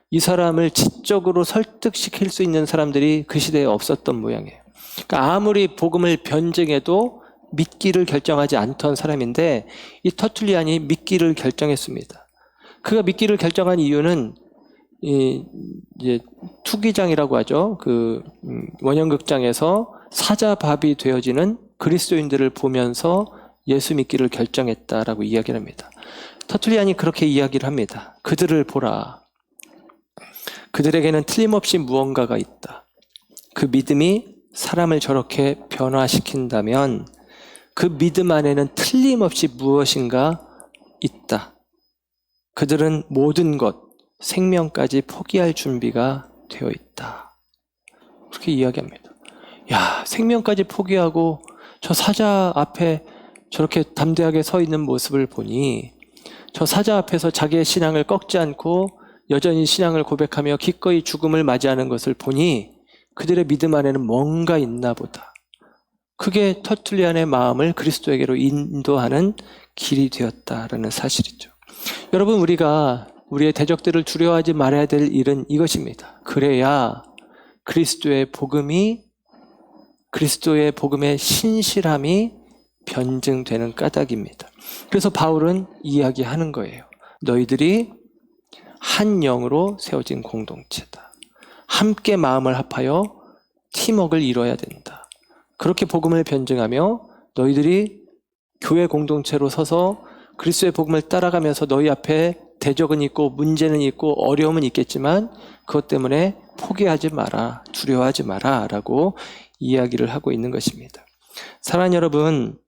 Speaker 1: 이 사람을 지적으로 설득시킬 수 있는 사람들이 그 시대에 없었던 모양이에요. 그러니까 아무리 복음을 변증해도 믿기를 결정하지 않던 사람인데 이 터툴리안이 믿기를 결정했습니다. 그가 믿기를 결정한 이유는 이제 투기장이라고 하죠. 그 원형극장에서 사자밥이 되어지는 그리스도인들을 보면서 예수 믿기를 결정했다라고 이야기를 합니다. 터툴리안이 그렇게 이야기를 합니다. 그들을 보라. 그들에게는 틀림없이 무언가가 있다. 그 믿음이 사람을 저렇게 변화시킨다면 그 믿음 안에는 틀림없이 무엇인가 있다. 그들은 모든 것, 생명까지 포기할 준비가 되어 있다. 그렇게 이야기합니다. 야, 생명까지 포기하고 저 사자 앞에 저렇게 담대하게 서 있는 모습을 보니 저 사자 앞에서 자기의 신앙을 꺾지 않고 여전히 신앙을 고백하며 기꺼이 죽음을 맞이하는 것을 보니 그들의 믿음 안에는 뭔가 있나 보다. 그게 터툴리안의 마음을 그리스도에게로 인도하는 길이 되었다라는 사실이죠. 여러분, 우리가 우리의 대적들을 두려워하지 말아야 될 일은 이것입니다. 그래야 그리스도의 복음의 신실함이 변증되는 까닭입니다. 그래서 바울은 이야기하는 거예요. 너희들이 한 영으로 세워진 공동체다. 함께 마음을 합하여 팀워크를 이뤄야 된다. 그렇게 복음을 변증하며 너희들이 교회 공동체로 서서 그리스도의 복음을 따라가면서 너희 앞에 대적은 있고 문제는 있고 어려움은 있겠지만 그것 때문에 포기하지 마라, 두려워하지 마라 라고 이야기를 하고 있는 것입니다. 사랑하는 여러분,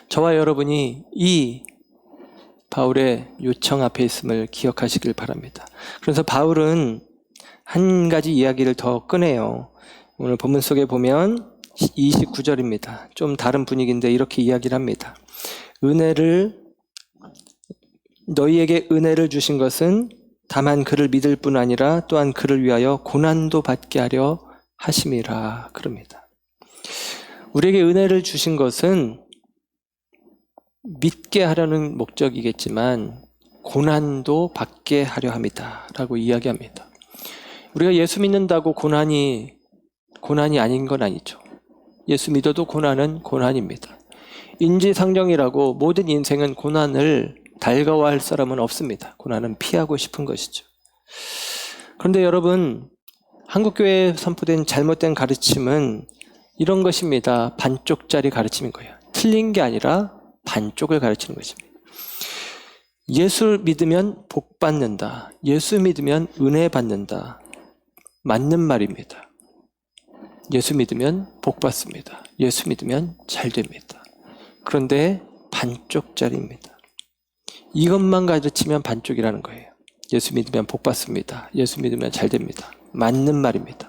Speaker 1: 저와 여러분이 이 바울의 요청 앞에 있음을 기억하시길 바랍니다. 그래서 바울은 한 가지 이야기를 더 꺼내요. 오늘 본문 속에 보면 29절입니다. 좀 다른 분위기인데 이렇게 이야기를 합니다. 너희에게 은혜를 주신 것은 다만 그를 믿을 뿐 아니라 또한 그를 위하여 고난도 받게 하려 하심이라 그럽니다. 우리에게 은혜를 주신 것은 믿게 하려는 목적이겠지만 고난도 받게 하려 합니다 라고 이야기합니다. 우리가 예수 믿는다고 고난이 아닌 건 아니죠. 예수 믿어도 고난은 고난입니다. 인지상정이라고 모든 인생은 고난을 달가워할 사람은 없습니다. 고난은 피하고 싶은 것이죠. 그런데 여러분, 한국교회에 선포된 잘못된 가르침은 이런 것입니다. 반쪽짜리 가르침인 거예요. 틀린 게 아니라 반쪽을 가르치는 것입니다. 예수를 믿으면 복 받는다. 예수 믿으면 은혜 받는다. 맞는 말입니다. 예수 믿으면 복 받습니다. 예수 믿으면 잘 됩니다. 그런데 반쪽짜리입니다. 이것만 가르치면 반쪽이라는 거예요. 예수 믿으면 복 받습니다. 예수 믿으면 잘 됩니다. 맞는 말입니다.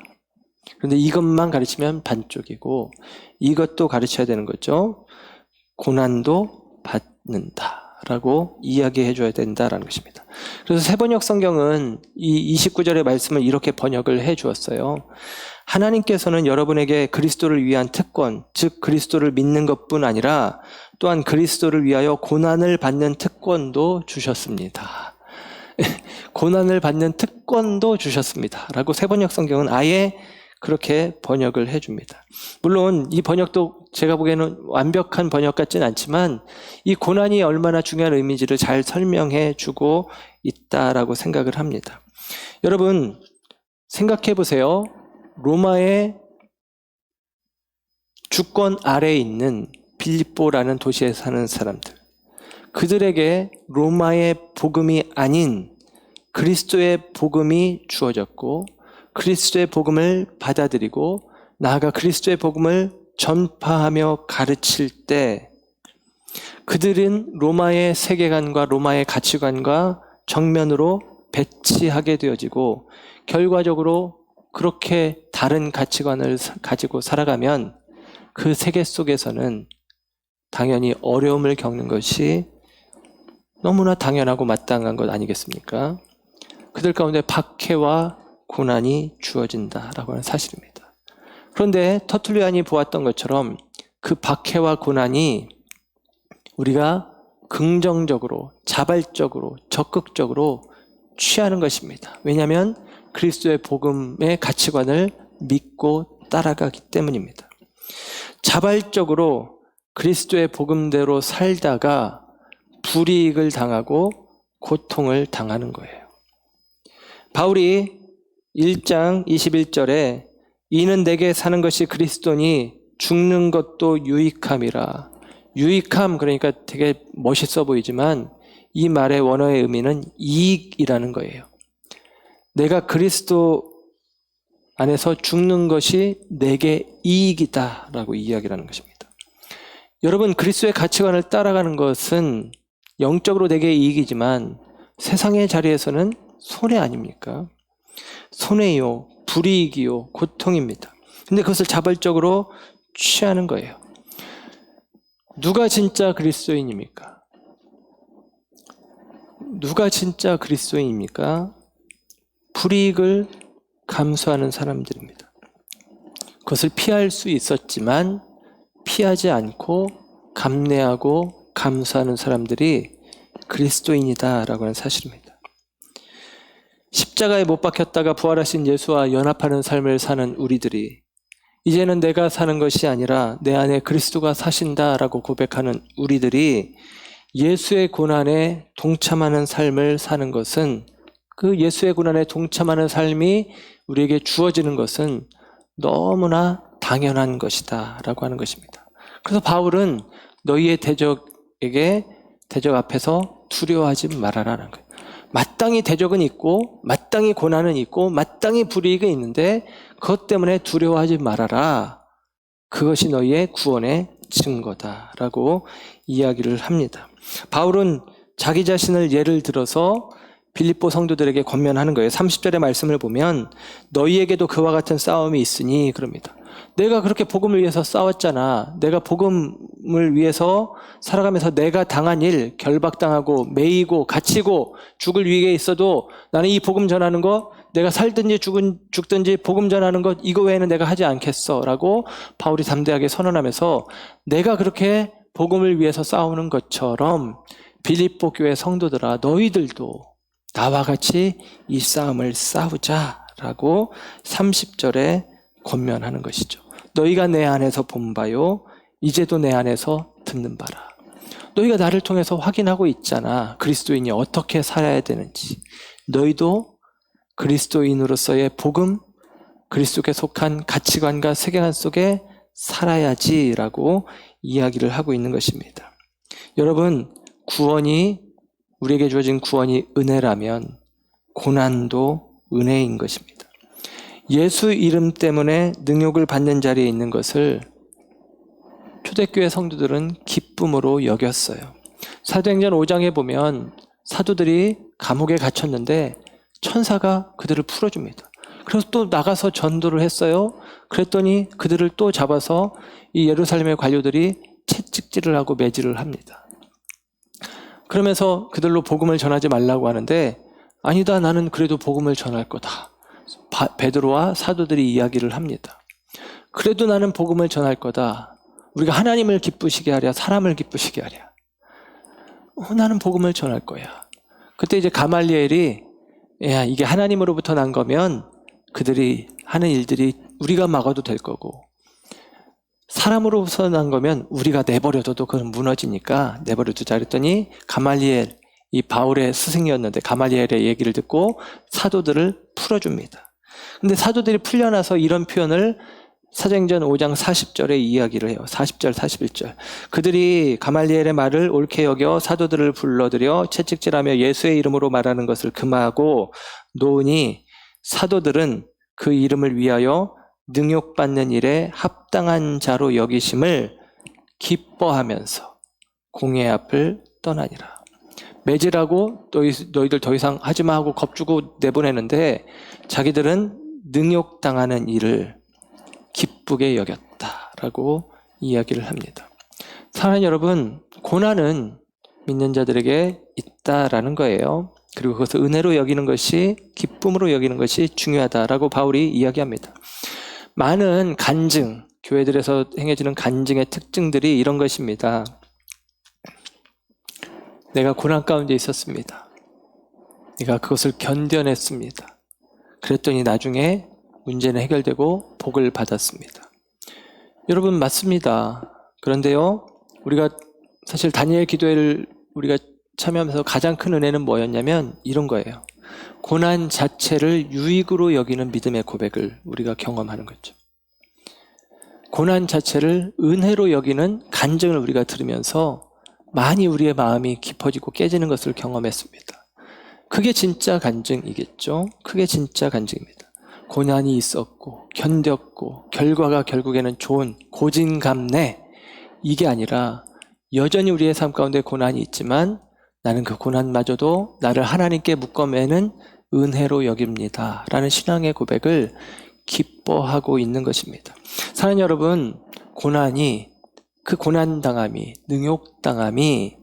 Speaker 1: 그런데 이것만 가르치면 반쪽이고 이것도 가르쳐야 되는 거죠. 고난도 받는다라고 이야기해 줘야 된다라는 것입니다. 그래서 새번역 성경은 이 29절의 말씀을 이렇게 번역을 해 주었어요. 하나님께서는 여러분에게 그리스도를 위한 특권, 즉 그리스도를 믿는 것뿐 아니라 또한 그리스도를 위하여 고난을 받는 특권도 주셨습니다. 고난을 받는 특권도 주셨습니다. 라고 새번역 성경은 아예 그렇게 번역을 해줍니다. 물론 이 번역도 제가 보기에는 완벽한 번역 같지는 않지만 이 고난이 얼마나 중요한 의미인지를 잘 설명해 주고 있다라고 생각을 합니다. 여러분, 생각해 보세요. 로마의 주권 아래에 있는 빌립보라는 도시에 사는 사람들, 그들에게 로마의 복음이 아닌 그리스도의 복음이 주어졌고 그리스도의 복음을 받아들이고 나아가 그리스도의 복음을 전파하며 가르칠 때 그들은 로마의 세계관과 로마의 가치관과 정면으로 배치하게 되어지고 결과적으로 그렇게 다른 가치관을 가지고 살아가면 그 세계 속에서는 당연히 어려움을 겪는 것이 너무나 당연하고 마땅한 것 아니겠습니까? 그들 가운데 박해와 고난이 주어진다라고 하는 사실입니다. 그런데 터툴리안이 보았던 것처럼 그 박해와 고난이 우리가 긍정적으로, 자발적으로, 적극적으로 취하는 것입니다. 왜냐하면 그리스도의 복음의 가치관을 믿고 따라가기 때문입니다. 자발적으로 그리스도의 복음대로 살다가 불이익을 당하고 고통을 당하는 거예요. 바울이 1장 21절에 이는 내게 사는 것이 그리스도니 죽는 것도 유익함이라. 유익함, 그러니까 되게 멋있어 보이지만 이 말의 원어의 의미는 이익이라는 거예요. 내가 그리스도 안에서 죽는 것이 내게 이익이다 라고 이야기를 하는 것입니다. 여러분, 그리스도의 가치관을 따라가는 것은 영적으로 내게 이익이지만 세상의 자리에서는 손해 아닙니까? 손해요, 불이익이요, 고통입니다. 근데 그것을 자발적으로 취하는 거예요. 누가 진짜 그리스도인입니까? 누가 진짜 그리스도인입니까? 불이익을 감수하는 사람들입니다. 그것을 피할 수 있었지만 피하지 않고 감내하고 감수하는 사람들이 그리스도인이다라고 하는 사실입니다. 십자가에 못 박혔다가 부활하신 예수와 연합하는 삶을 사는 우리들이 이제는 내가 사는 것이 아니라 내 안에 그리스도가 사신다라고 고백하는 우리들이 예수의 고난에 동참하는 삶을 사는 것은, 그 예수의 고난에 동참하는 삶이 우리에게 주어지는 것은 너무나 당연한 것이다 라고 하는 것입니다. 그래서 바울은 너희의 대적에게 대적 앞에서 두려워하지 말아라는 거예요. 마땅히 대적은 있고 마땅히 고난은 있고 마땅히 불이익은 있는데 그것 때문에 두려워하지 말아라. 그것이 너희의 구원의 증거다라고 이야기를 합니다. 바울은 자기 자신을 예를 들어서 빌립보 성도들에게 권면하는 거예요. 30절의 말씀을 보면 너희에게도 그와 같은 싸움이 있으니 그럽니다. 내가 그렇게 복음을 위해서 싸웠잖아. 내가 복음을 위해서 살아가면서 내가 당한 일, 결박당하고 매이고 갇히고 죽을 위기에 있어도 나는 이 복음 전하는 거, 내가 살든지 죽든지 복음 전하는 것 이거 외에는 내가 하지 않겠어 라고 바울이 담대하게 선언하면서 내가 그렇게 복음을 위해서 싸우는 것처럼 빌립보 교회 성도들아 너희들도 나와 같이 이 싸움을 싸우자라고 30절에 권면하는 것이죠. 너희가 내 안에서 본 바요 이제도 내 안에서 듣는 바라. 너희가 나를 통해서 확인하고 있잖아. 그리스도인이 어떻게 살아야 되는지. 너희도 그리스도인으로서의 복음, 그리스도께 속한 가치관과 세계관 속에 살아야지라고 이야기를 하고 있는 것입니다. 여러분, 우리에게 주어진 구원이 은혜라면 고난도 은혜인 것입니다. 예수 이름 때문에 능욕을 받는 자리에 있는 것을 초대교회 성도들은 기쁨으로 여겼어요. 사도행전 5장에 보면 사도들이 감옥에 갇혔는데 천사가 그들을 풀어줍니다. 그래서 또 나가서 전도를 했어요. 그랬더니 그들을 또 잡아서 이 예루살렘의 관료들이 채찍질을 하고 매질을 합니다. 그러면서 그들로 복음을 전하지 말라고 하는데 아니다, 나는 그래도 복음을 전할 거다. 베드로와 사도들이 이야기를 합니다. 그래도 나는 복음을 전할 거다. 우리가 하나님을 기쁘시게 하랴, 사람을 기쁘시게 하랴. 나는 복음을 전할 거야. 그때 이제 가말리엘이 야, 이게 하나님으로부터 난 거면 그들이 하는 일들이 우리가 막아도 될 거고 사람으로부터 난 거면 우리가 내버려둬도 그건 무너지니까 내버려두자 그랬더니 가말리엘, 이 바울의 스승이었는데 가말리엘의 얘기를 듣고 사도들을 풀어줍니다. 근데 사도들이 풀려나서 이런 표현을 사도행전 5장 40절에 이야기를 해요. 40절, 41절. 그들이 가말리엘의 말을 옳게 여겨 사도들을 불러들여 채찍질하며 예수의 이름으로 말하는 것을 금하고 놓으니 사도들은 그 이름을 위하여 능욕받는 일에 합당한 자로 여기심을 기뻐하면서 공회 앞을 떠나니라. 매질하고 너희들 더 이상 하지마 하고 겁주고 내보내는데 자기들은 능욕당하는 일을 기쁘게 여겼다라고 이야기를 합니다. 사랑하는 여러분, 고난은 믿는 자들에게 있다라는 거예요. 그리고 그것을 은혜로 여기는 것이, 기쁨으로 여기는 것이 중요하다라고 바울이 이야기합니다. 많은 간증, 교회들에서 행해지는 간증의 특징들이 이런 것입니다. 내가 고난 가운데 있었습니다. 내가 그것을 견뎌냈습니다. 그랬더니 나중에 문제는 해결되고 복을 받았습니다. 여러분, 맞습니다. 그런데요, 우리가 사실 다니엘 기도회를 우리가 참여하면서 가장 큰 은혜는 뭐였냐면 이런 거예요. 고난 자체를 유익으로 여기는 믿음의 고백을 우리가 경험하는 거죠. 고난 자체를 은혜로 여기는 간증을 우리가 들으면서 많이 우리의 마음이 깊어지고 깨지는 것을 경험했습니다. 그게 진짜 간증이겠죠? 그게 진짜 간증입니다. 고난이 있었고 견뎠고 결과가 결국에는 좋은 고진감래, 이게 아니라 여전히 우리의 삶 가운데 고난이 있지만 나는 그 고난마저도 나를 하나님께 묶어매는 은혜로 여깁니다 라는 신앙의 고백을 기뻐하고 있는 것입니다. 사랑하는 여러분, 그 고난당함이, 능욕당함이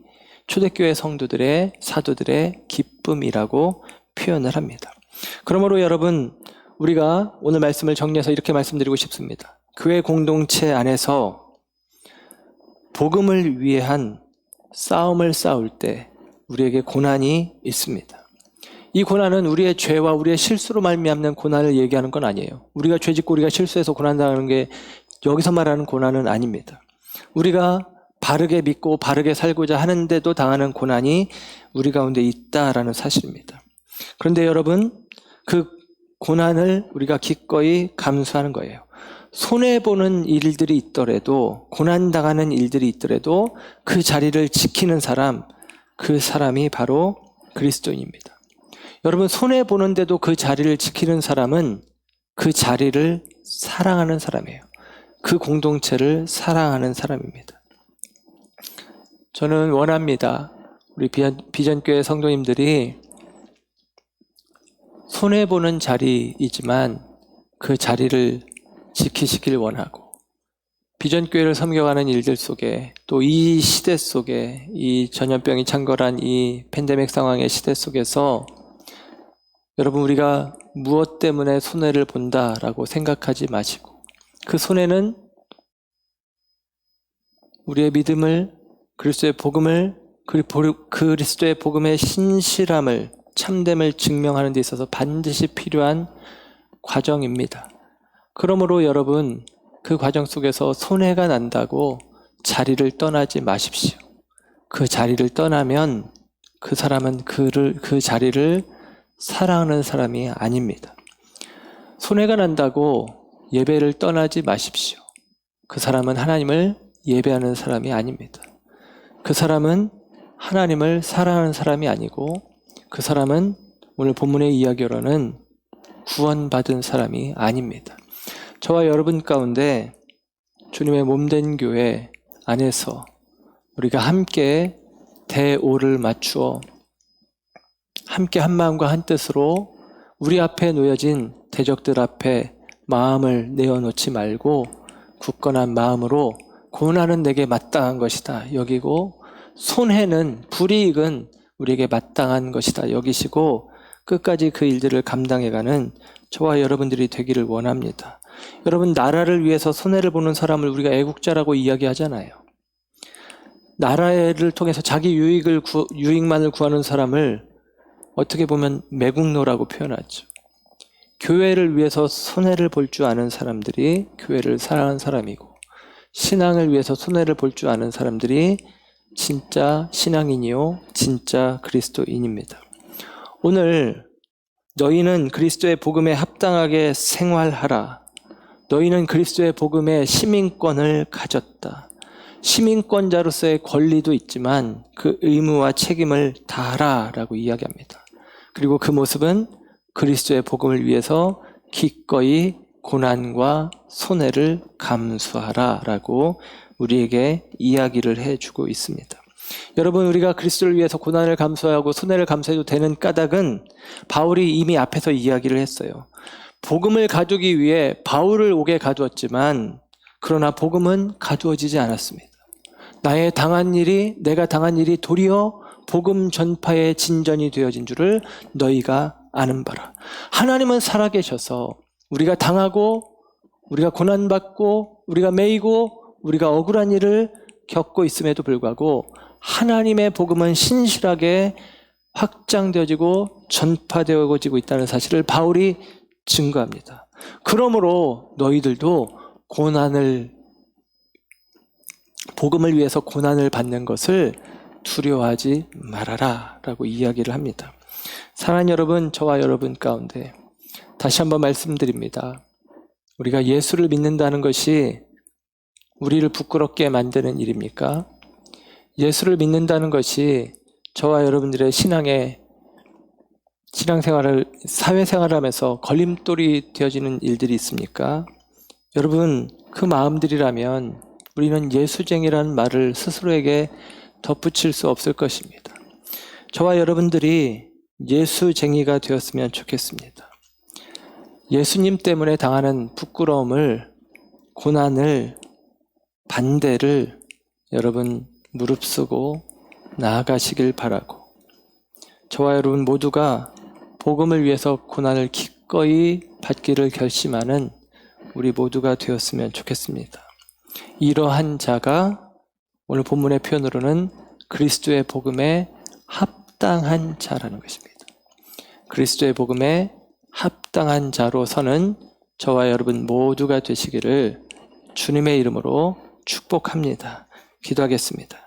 Speaker 1: 초대교회 성도들의 사도들의 기쁨이라고 표현을 합니다. 그러므로 여러분, 우리가 오늘 말씀을 정리해서 이렇게 말씀드리고 싶습니다. 교회 공동체 안에서 복음을 위한 싸움을 싸울 때 우리에게 고난이 있습니다. 이 고난은 우리의 죄와 우리의 실수로 말미암는 고난을 얘기하는 건 아니에요. 우리가 죄짓고 우리가 실수해서 고난당하는 게 여기서 말하는 고난은 아닙니다. 우리가 바르게 믿고 바르게 살고자 하는데도 당하는 고난이 우리 가운데 있다라는 사실입니다. 그런데 여러분, 그 고난을 우리가 기꺼이 감수하는 거예요. 손해보는 일들이 있더라도, 고난당하는 일들이 있더라도 그 자리를 지키는 사람, 그 사람이 바로 그리스도인입니다. 여러분, 손해보는데도 그 자리를 지키는 사람은 그 자리를 사랑하는 사람이에요. 그 공동체를 사랑하는 사람입니다. 저는 원합니다. 우리 비전교회 성도님들이 손해보는 자리이지만 그 자리를 지키시길 원하고, 비전교회를 섬겨가는 일들 속에, 또 이 시대 속에, 이 전염병이 창궐한 이 팬데믹 상황의 시대 속에서 여러분, 우리가 무엇 때문에 손해를 본다라고 생각하지 마시고, 그 손해는 우리의 믿음을, 그리스도의 복음을, 그리스도의 복음의 신실함을, 참됨을 증명하는 데 있어서 반드시 필요한 과정입니다. 그러므로 여러분, 그 과정 속에서 손해가 난다고 자리를 떠나지 마십시오. 그 자리를 떠나면 그 사람은 그 자리를 사랑하는 사람이 아닙니다. 손해가 난다고 예배를 떠나지 마십시오. 그 사람은 하나님을 예배하는 사람이 아닙니다. 그 사람은 하나님을 사랑하는 사람이 아니고, 그 사람은 오늘 본문의 이야기로는 구원받은 사람이 아닙니다. 저와 여러분 가운데 주님의 몸된 교회 안에서 우리가 함께 대오를 맞추어 함께 한 마음과 한 뜻으로 우리 앞에 놓여진 대적들 앞에 마음을 내어놓지 말고 굳건한 마음으로 고난은 내게 마땅한 것이다 여기고, 손해는, 불이익은 우리에게 마땅한 것이다 여기시고 끝까지 그 일들을 감당해가는 저와 여러분들이 되기를 원합니다. 여러분, 나라를 위해서 손해를 보는 사람을 우리가 애국자라고 이야기하잖아요. 나라를 통해서 자기 유익만을 구하는 사람을 어떻게 보면 매국노라고 표현하죠. 교회를 위해서 손해를 볼 줄 아는 사람들이 교회를 사랑하는 사람이고, 신앙을 위해서 손해를 볼 줄 아는 사람들이 진짜 신앙인이요, 진짜 그리스도인입니다. 오늘 너희는 그리스도의 복음에 합당하게 생활하라. 너희는 그리스도의 복음의 시민권을 가졌다. 시민권자로서의 권리도 있지만 그 의무와 책임을 다하라 라고 이야기합니다. 그리고 그 모습은 그리스도의 복음을 위해서 기꺼이 고난과 손해를 감수하라 라고 우리에게 이야기를 해주고 있습니다. 여러분, 우리가 그리스도를 위해서 고난을 감수하고 손해를 감수해도 되는 까닭은 바울이 이미 앞에서 이야기를 했어요. 복음을 가두기 위해 바울을 옥에 가두었지만 그러나 복음은 가두어지지 않았습니다. 내가 당한 일이 도리어 복음 전파의 진전이 되어진 줄을 너희가 아는 바라. 하나님은 살아계셔서 우리가 당하고, 우리가 고난받고, 우리가 매이고, 우리가 억울한 일을 겪고 있음에도 불구하고 하나님의 복음은 신실하게 확장되어지고 전파되어지고 있다는 사실을 바울이 증거합니다. 그러므로 너희들도 복음을 위해서 고난을 받는 것을 두려워하지 말아라 라고 이야기를 합니다. 사랑하는 여러분, 저와 여러분 가운데 다시 한번 말씀드립니다. 우리가 예수를 믿는다는 것이 우리를 부끄럽게 만드는 일입니까? 예수를 믿는다는 것이 저와 여러분들의 신앙생활을, 사회생활을 하면서 걸림돌이 되어지는 일들이 있습니까? 여러분, 그 마음들이라면 우리는 예수쟁이라는 말을 스스로에게 덧붙일 수 없을 것입니다. 저와 여러분들이 예수쟁이가 되었으면 좋겠습니다. 예수님 때문에 당하는 부끄러움을, 고난을, 반대를 여러분 무릅쓰고 나아가시길 바라고, 저와 여러분 모두가 복음을 위해서 고난을 기꺼이 받기를 결심하는 우리 모두가 되었으면 좋겠습니다. 이러한 자가 오늘 본문의 표현으로는 그리스도의 복음에 합당한 자라는 것입니다. 그리스도의 복음에 합당한 자로 서는 저와 여러분 모두가 되시기를 주님의 이름으로 축복합니다. 기도하겠습니다.